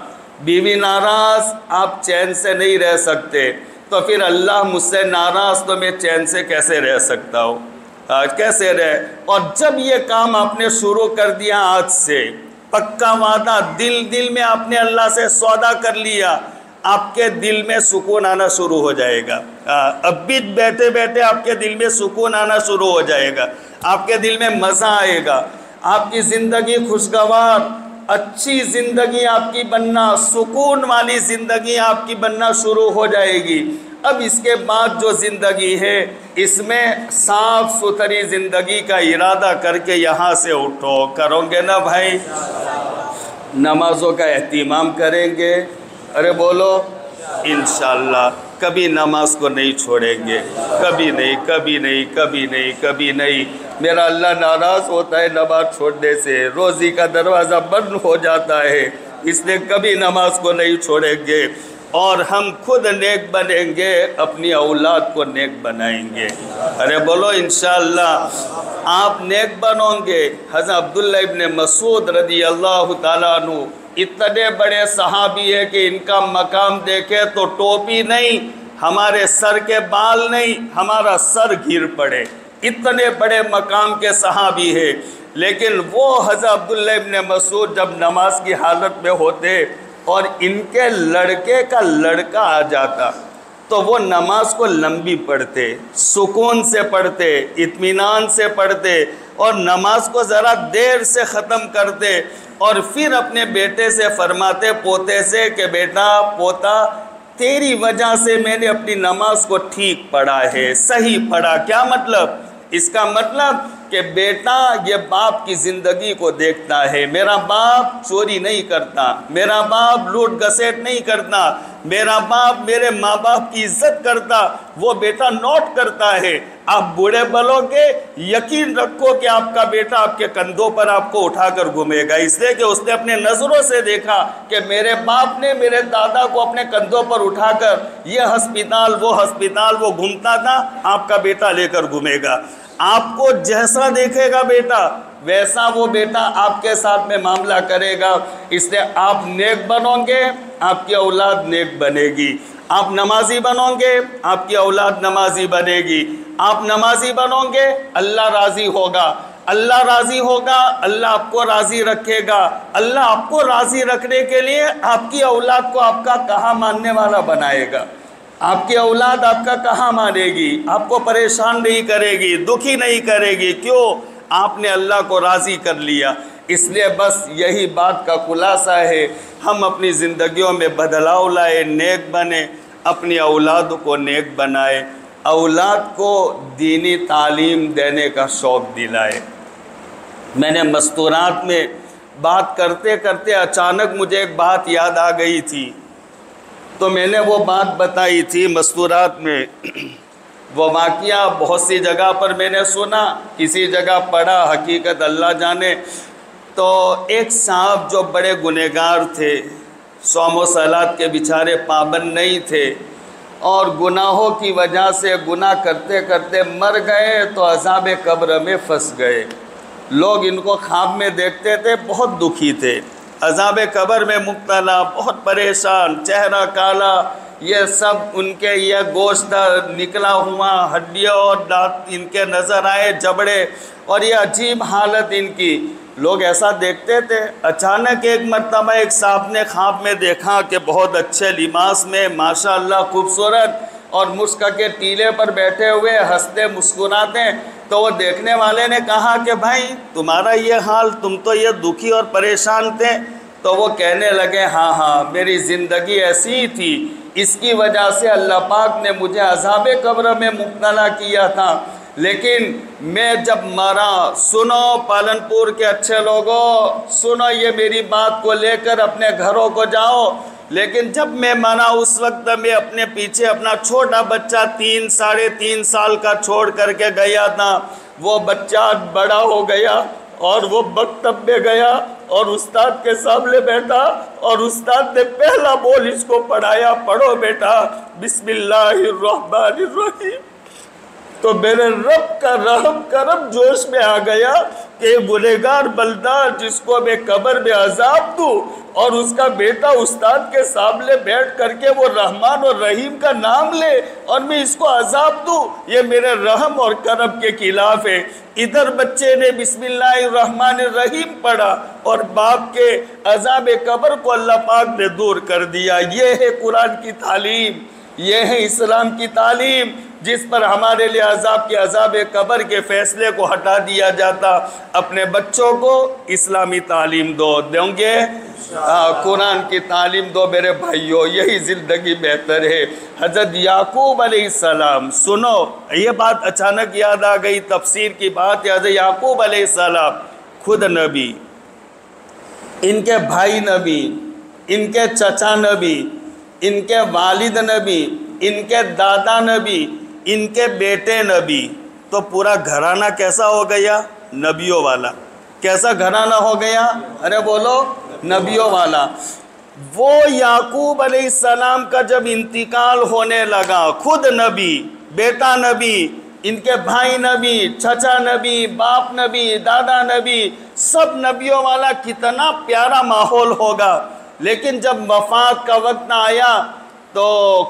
بیوی ناراض آپ چین سے نہیں رہ سکتے، تو پھر اللہ مجھ سے ناراض تو میں چین سے کیسے رہ سکتا ہوں؟ کیسے رہے؟ اور جب یہ کام آپ نے شروع کر دیا آج سے، پکا وعدہ، دل میں آپ نے اللہ سے سودا کر لیا، آپ کے دل میں سکون آنا شروع ہو جائے گا. اب بھی بیٹھے بیٹھے آپ کے دل میں سکون آنا شروع ہو جائے گا، آپ کے دل میں مزہ آئے گا، آپ کی زندگی خوشگوار اچھی زندگی آپ کی بننا، سکون والی زندگی آپ کی بننا شروع ہو جائے گی. اب اس کے بعد جو زندگی ہے اس میں صاف ستھری زندگی کا ارادہ کر کے یہاں سے اٹھو. کرو گے نا بھائی؟ نمازوں کا اہتمام کریں گے؟ ارے بولو انشاءاللہ. کبھی نماز کو نہیں چھوڑیں گے، کبھی نہیں، کبھی نہیں، کبھی نہیں، کبھی نہیں. میرا اللہ ناراض ہوتا ہے نماز چھوڑنے سے، روزی کا دروازہ بند ہو جاتا ہے، اس لیے کبھی نماز کو نہیں چھوڑیں گے. اور ہم خود نیک بنیں گے، اپنی اولاد کو نیک بنائیں گے. ارے بولو انشاءاللہ. آپ نیک بنو گے. حضرت عبداللہ ابن مسعود رضی اللہ تعالیٰ عنہ اتنے بڑے صحابی ہیں کہ ان کا مقام دیکھے تو ٹوپی نہیں، ہمارے سر کے بال نہیں، ہمارا سر گر پڑے. اتنے بڑے مقام کے صحابی ہیں، لیکن وہ حضرت عبداللہ ابن مسعود جب نماز کی حالت میں ہوتے اور ان کے لڑکے کا لڑکا آ جاتا تو وہ نماز کو لمبی پڑھتے، سکون سے پڑھتے، اطمینان سے پڑھتے، اور نماز کو ذرا دیر سے ختم کرتے، اور پھر اپنے بیٹے سے فرماتے، پوتے سے، کہ بیٹا، پوتا، تیری وجہ سے میں نے اپنی نماز کو ٹھیک پڑھا ہے، صحیح پڑھا. کیا مطلب؟ اس کا مطلب کہ بیٹا یہ باپ کی زندگی کو دیکھتا ہے. میرا باپ چوری نہیں کرتا، میرا باپ لوٹ گھسیٹ نہیں کرتا، میرا باپ میرے ماں باپ کی عزت کرتا، وہ بیٹا نوٹ کرتا ہے. آپ بوڑھے بلو گے، یقین رکھو کہ آپ کا بیٹا آپ کے کندھوں پر آپ کو اٹھا کر گھومے گا، اس لیے کہ اس نے اپنے نظروں سے دیکھا کہ میرے باپ نے میرے دادا کو اپنے کندھوں پر اٹھا کر یہ ہسپتال وہ گھومتا تھا، آپ کا بیٹا لے کر گھومے گا. آپ کو جیسا دیکھے گا بیٹا ویسا وہ بیٹا آپ کے ساتھ میں معاملہ کرے گا. اس لیے آپ نیک بنو گے، آپ کی اولاد نیک بنے گی. آپ نمازی بنو گے، آپ کی اولاد نمازی بنے گی. آپ نمازی بنو گے، اللہ راضی ہوگا. اللہ راضی ہوگا، اللہ آپ کو راضی رکھے گا. اللہ آپ کو راضی رکھنے کے لیے آپ کی اولاد کو آپ کا کہا ماننے والا بنائے گا. آپ کی اولاد آپ کا کہاں مانے گی، آپ کو پریشان نہیں کرے گی، دکھی نہیں کرے گی. کیوں؟ آپ نے اللہ کو راضی کر لیا. اس لیے بس یہی بات کا خلاصہ ہے، ہم اپنی زندگیوں میں بدلاؤ لائے، نیک بنے، اپنی اولاد کو نیک بنائے، اولاد کو دینی تعلیم دینے کا شوق دلائے. میں نے مستورات میں بات کرتے کرتے اچانک مجھے ایک بات یاد آ گئی تھی، تو میں نے وہ بات بتائی تھی مستورات میں. وہ واقعہ بہت سی جگہ پر میں نے سنا، کسی جگہ پڑھا، حقیقت اللہ جانے. تو ایک صاحب جو بڑے گنہگار تھے، صوم و صلات کے بیچارے پابند نہیں تھے، اور گناہوں کی وجہ سے گناہ کرتے کرتے مر گئے تو عذاب قبر میں پھنس گئے. لوگ ان کو خواب میں دیکھتے تھے، بہت دکھی تھے، عذاب قبر میں مبتلا، بہت پریشان، چہرہ کالا، یہ سب ان کے یہ گوشت نکلا ہوا، ہڈیاں اور دانت ان کے نظر آئے، جبڑے، اور یہ عجیب حالت ان کی. لوگ ایسا دیکھتے تھے. اچانک ایک مرتبہ ایک صاحب نے خواب میں دیکھا کہ بہت اچھے لباس میں، ماشاءاللہ خوبصورت، اور مشک کے ٹیلے پر بیٹھے ہوئے ہنستے مسکراتے. تو وہ دیکھنے والے نے کہا کہ بھائی تمہارا یہ حال، تم تو یہ دکھی اور پریشان تھے. تو وہ کہنے لگے، ہاں میری زندگی ایسی ہی تھی اس کی وجہ سے اللہ پاک نے مجھے عذاب قبر میں مبتلا کیا تھا، لیکن میں جب مرا، سنو پالن پور کے اچھے لوگوں، سنو یہ میری بات کو لے کر اپنے گھروں کو جاؤ، لیکن جب میں مرا اس وقت میں اپنے پیچھے اپنا چھوٹا بچہ 3-3.5 سال کا چھوڑ کر کے گیا تھا۔ وہ بچہ بڑا ہو گیا اور وہ مکتب میں گیا اور استاد کے سامنے بیٹھا اور استاد نے پہلا بول اس کو پڑھایا، پڑھو بیٹا بسم اللہ الرحمن الرحیم۔ تو میرے رب کا رحم کرم جوش میں آ گیا کہ گنہگار بندہ جس کو میں قبر میں عذاب دوں اور اس کا بیٹا استاد کے سامنے بیٹھ کر کے وہ رحمان اور رحیم کا نام لے اور میں اس کو عذاب دوں، یہ میرے رحم اور کرم کے خلاف ہے۔ ادھر بچے نے بسم اللہ الرحمن الرحیم پڑھا اور باپ کے عذاب قبر کو اللہ پاک نے دور کر دیا۔ یہ ہے قرآن کی تعلیم، یہ ہے اسلام کی تعلیم، جس پر ہمارے لیے عذاب قبر کے فیصلے کو ہٹا دیا جاتا۔ اپنے بچوں کو اسلامی تعلیم دوں گے، قرآن کی تعلیم دو میرے بھائیوں، یہی زندگی بہتر ہے۔ حضرت یعقوب علیہ السلام، سنو یہ بات اچانک یاد آ گئی، تفسیر کی بات۔ حضرت یعقوب علیہ السلام خود نبی، ان کے بھائی نبی، ان کے چچا نبی، ان کے والد نبی، ان کے دادا نبی، ان کے بیٹے نبی، تو پورا گھرانہ کیسا ہو گیا؟ نبیوں والا۔ کیسا گھرانہ ہو گیا؟ ارے بولو، نبیوں والا۔ وہ یعقوب علیہ السلام کا جب انتقال ہونے لگا، خود نبی، بیٹا نبی، ان کے بھائی نبی، چچا نبی، باپ نبی، دادا نبی، سب نبیوں والا، کتنا پیارا ماحول ہوگا۔ لیکن جب وفات کا وقت آیا تو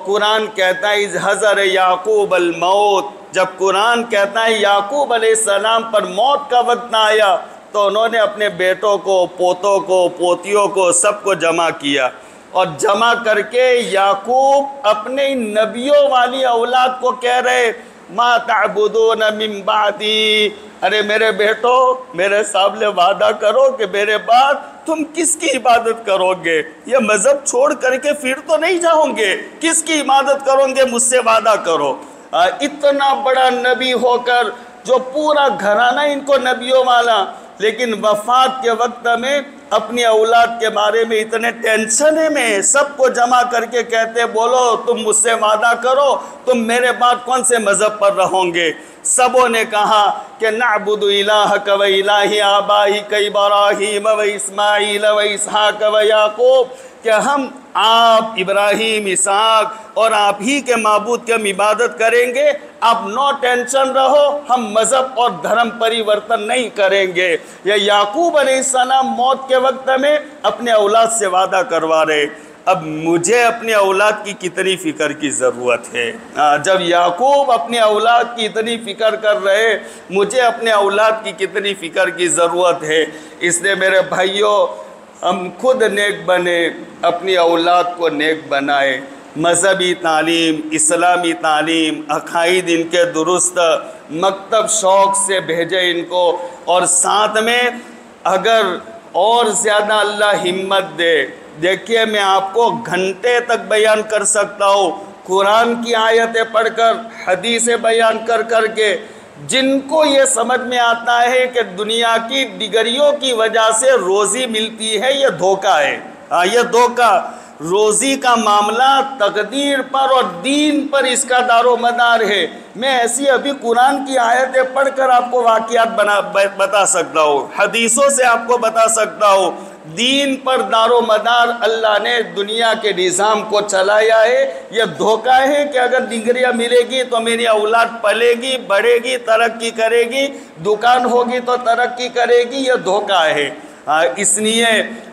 قرآن کہتا ہے اذ حضر یعقوب الموت، جب قرآن کہتا ہے یعقوب علیہ السلام پر موت کا وقت آیا تو انہوں نے اپنے بیٹوں کو، پوتوں کو، پوتیوں کو، سب کو جمع کیا، اور جمع کر کے یعقوب اپنے نبیوں والی اولاد کو کہہ رہے ما تعبدون من بعدی، ارے میرے بیٹو میرے سامنے وعدہ کرو کہ میرے بعد تم کس کی عبادت کرو گے؟ یہ مذہب چھوڑ کر کے پھر تو نہیں جاؤ گے، کس کی عبادت کرو گے؟ مجھ سے وعدہ کرو۔ اتنا بڑا نبی ہو کر جو پورا گھرانہ ان کو نبیوں والا، لیکن وفات کے وقت میں اپنی اولاد کے بارے میں اتنے ٹینشن میں سب کو جمع کر کے کہتے بولو تم مجھ سے وعدہ کرو تم میرے بعد کون سے مذہب پر رہو گے؟ سبوں نے کہا کہ نعبد الہک و الہ آبائک ابراہیم و اسماعیل و اسحاق و یعقوب، کہ ہم آپ ابراہیم، اسحاق اور آپ ہی کے معبود کی ہم عبادت کریں گے، آپ نو ٹینشن رہو، ہم مذہب اور دھرم پریورتن نہیں کریں گے۔ یا یعقوب علیہ السلام موت کے وقت میں اپنے اولاد سے وعدہ کروا رہے۔ اب مجھے اپنے اولاد کی کتنی فکر کی ضرورت ہے؟ جب یعقوب اپنے اولاد کی اتنی فکر کر رہے، مجھے اپنے اولاد کی کتنی فکر کی ضرورت ہے؟ اس لیے میرے بھائیوں، ہم خود نیک بنے، اپنی اولاد کو نیک بنائے، مذہبی تعلیم، اسلامی تعلیم، عقائد ان کے درست، مکتب شوق سے بھیجے ان کو، اور ساتھ میں اگر اور زیادہ اللہ ہمت دے، دیکھیے میں آپ کو گھنٹے تک بیان کر سکتا ہوں، قرآن کی آیتیں پڑھ کر، حدیثیں بیان کر کر کے، جن کو یہ سمجھ میں آتا ہے کہ دنیا کی ڈگریوں کی وجہ سے روزی ملتی ہے، یہ دھوکہ ہے۔ یہ دھوکہ، روزی کا معاملہ تقدیر پر اور دین پر اس کا دار و مدار ہے۔ میں ایسی ابھی قرآن کی آیتیں پڑھ کر آپ کو واقعات بتا سکتا ہوں، حدیثوں سے آپ کو بتا سکتا ہوں، دین پر دار و مدار اللہ نے دنیا کے نظام کو چلایا ہے۔ یہ دھوکہ ہے کہ اگر ڈگریاں ملے گی تو میری اولاد پلے گی، بڑھے گی، ترقی کرے گی، دکان ہوگی تو ترقی کرے گی، یہ دھوکہ ہے۔ اس لیے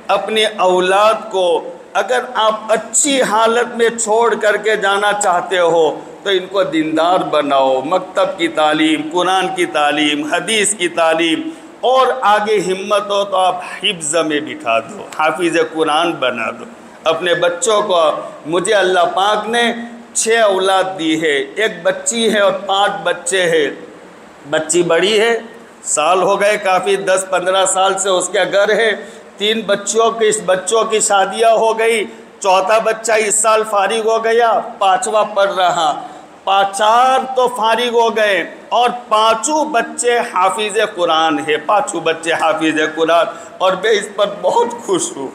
اپنے اولاد کو اگر آپ اچھی حالت میں چھوڑ کر کے جانا چاہتے ہو تو ان کو دیندار بناؤ، مکتب کی تعلیم، قرآن کی تعلیم، حدیث کی تعلیم، اور آگے ہمت ہو تو آپ حفظ میں بٹھا دو، حافظ قرآن بنا دو اپنے بچوں کو۔ مجھے اللہ پاک نے 6 اولاد دی ہے، ایک بچی ہے اور 5 بچے ہیں۔ بچی بڑی ہے، سال ہو گئے کافی، 10-15 سال سے اس کے گھر ہے، 3 بچوں کی شادیاں ہو گئی، چوتھا بچہ اس سال فارغ ہو گیا، پانچواں پڑھ رہا، چار تو فارغ ہو گئے اور پانچوں بچے حافظ قرآن ہے، پانچوں بچے حافظ قرآن، اور میں اس پر بہت خوش ہوں،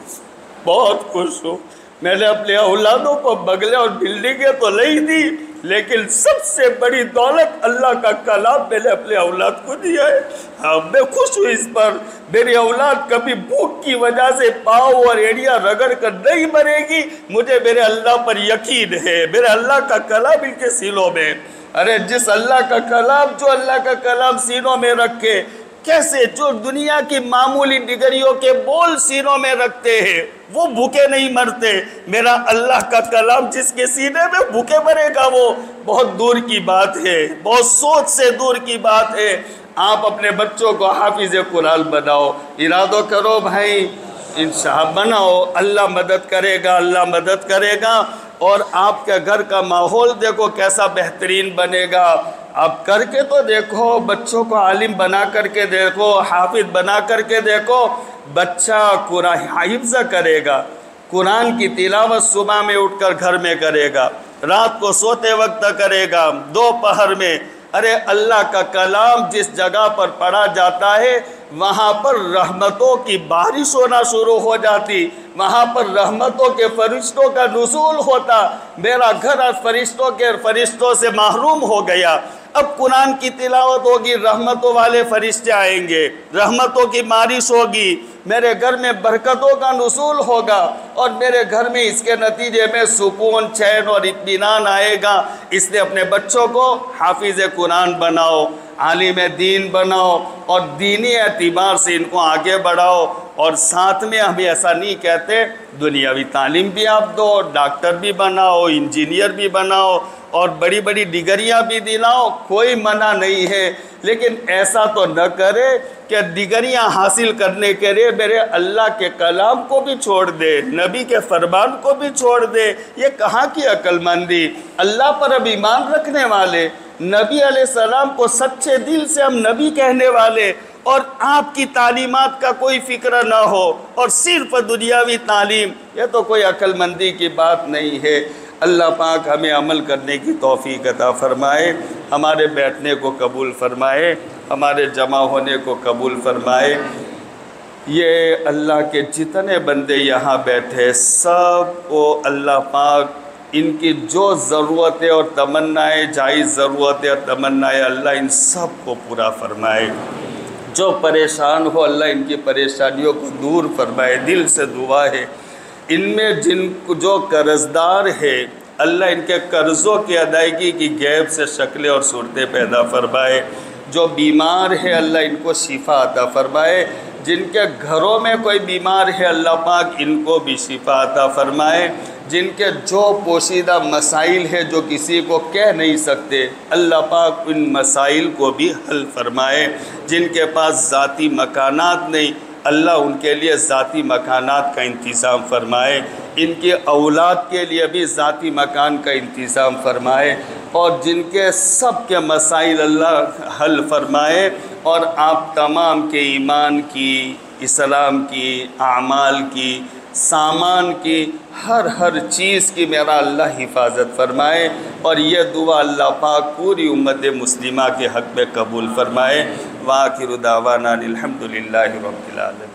بہت خوش ہوں۔ میں نے اپنے اولادوں کو بگلے اور بلڈنگیں تو نہیں دی، لیکن سب سے بڑی دولت اللہ کا کلام میں نے اپنے اولاد کو دیا ہے۔ ہاں میں خوش ہوں اس پر۔ میری اولاد کبھی بھوک کی وجہ سے پاؤں اور ایڑیاں رگڑ کر نہیں مرے گی، مجھے میرے اللہ پر یقین ہے، میرے اللہ کا کلام ان کے سینوں میں۔ ارے جس اللہ کا کلام، جو اللہ کا کلام سینوں میں رکھے، کیسے جو دنیا کی معمولی ڈگریوں کے بول سینوں میں رکھتے ہیں وہ بھوکے نہیں مرتے، میرا اللہ کا کلام جس کے سینے میں بھوکے مرے گا وہ بہت دور کی بات ہے، بہت سوچ سے دور کی بات ہے۔ آپ اپنے بچوں کو حافظ قرآن بناؤ، ارادہ کرو بھائی، انشاءاللہ بناؤ، اللہ مدد کرے گا، اللہ مدد کرے گا۔ اور آپ کے گھر کا ماحول دیکھو کیسا بہترین بنے گا۔ آپ کر کے تو دیکھو، بچوں کو عالم بنا کر کے دیکھو، حافظ بنا کر کے دیکھو، بچہ قرآن حفظ کرے گا، قرآن کی تلاوت صبح میں اٹھ کر گھر میں کرے گا، رات کو سوتے وقت کرے گا، دوپہر میں۔ ارے اللہ کا کلام جس جگہ پر پڑھا جاتا ہے وہاں پر رحمتوں کی بارش ہونا شروع ہو جاتی، وہاں پر رحمتوں کے فرشتوں کا نزول ہوتا۔ میرا گھر آج فرشتوں سے محروم ہو گیا۔ اب قرآن کی تلاوت ہوگی، رحمتوں والے فرشتے آئیں گے، رحمتوں کی بارش ہوگی، میرے گھر میں برکتوں کا نزول ہوگا، اور میرے گھر میں اس کے نتیجے میں سکون، چین اور اطمینان آئے گا۔ اس لیے اپنے بچوں کو حافظ قرآن بناؤ، عالم دین بناؤ، اور دینی اعتبار سے ان کو آگے بڑھاؤ۔ اور ساتھ میں ہم ایسا نہیں کہتے، دنیاوی تعلیم بھی آپ دو، ڈاکٹر بھی بناؤ، انجینئر بھی بناؤ، اور بڑی بڑی ڈگریاں بھی دلاؤ، کوئی منع نہیں ہے، لیکن ایسا تو نہ کرے کہ ڈگریاں حاصل کرنے کے لیے میرے اللہ کے کلام کو بھی چھوڑ دے، نبی کے فرمان کو بھی چھوڑ دے۔ یہ کہاں کی عقل مندی؟ اللہ پر اب ایمان رکھنے والے، نبی علیہ السلام کو سچے دل سے ہم نبی کہنے والے، اور آپ کی تعلیمات کا کوئی فکر نہ ہو، اور صرف دنیاوی تعلیم، یہ تو کوئی عقل مندی کی بات نہیں ہے۔ اللہ پاک ہمیں عمل کرنے کی توفیق عطا فرمائے، ہمارے بیٹھنے کو قبول فرمائے، ہمارے جمع ہونے کو قبول فرمائے۔ یہ اللہ کے جتنے بندے یہاں بیٹھے سب کو اللہ پاک ان کی جو ضرورتیں اور تمنائیں، جائز ضرورتیں اور تمنائیں، اللہ ان سب کو پورا فرمائے۔ جو پریشان ہو اللہ ان کی پریشانیوں کو دور فرمائے، دل سے دعا ہے۔ ان میں جو قرضدار ہے اللہ ان کے قرضوں کی ادائیگی کی غیب سے شکلیں اور صورتیں پیدا فرمائے۔ جو بیمار ہے اللہ ان کو شفا عطا فرمائے۔ جن کے گھروں میں کوئی بیمار ہے اللہ پاک ان کو بھی شفا عطا فرمائے۔ جن کے جو پوشیدہ مسائل ہے جو کسی کو کہہ نہیں سکتے اللہ پاک ان مسائل کو بھی حل فرمائے۔ جن کے پاس ذاتی مکانات نہیں اللہ ان کے لیے ذاتی مکانات کا انتظام فرمائے۔ ان کی اولاد کے لیے بھی ذاتی مکان کا انتظام فرمائے، اور جن کے سب کے مسائل اللہ حل فرمائے، اور آپ تمام کے ایمان کی، اسلام کی، اعمال کی، سامان کی، ہر چیز کی میرا اللہ حفاظت فرمائے۔ اور یہ دعا اللہ پاک پوری امت مسلمہ کے حق میں قبول فرمائے۔ وآخر دعوانا الحمدللہ رب العالمین۔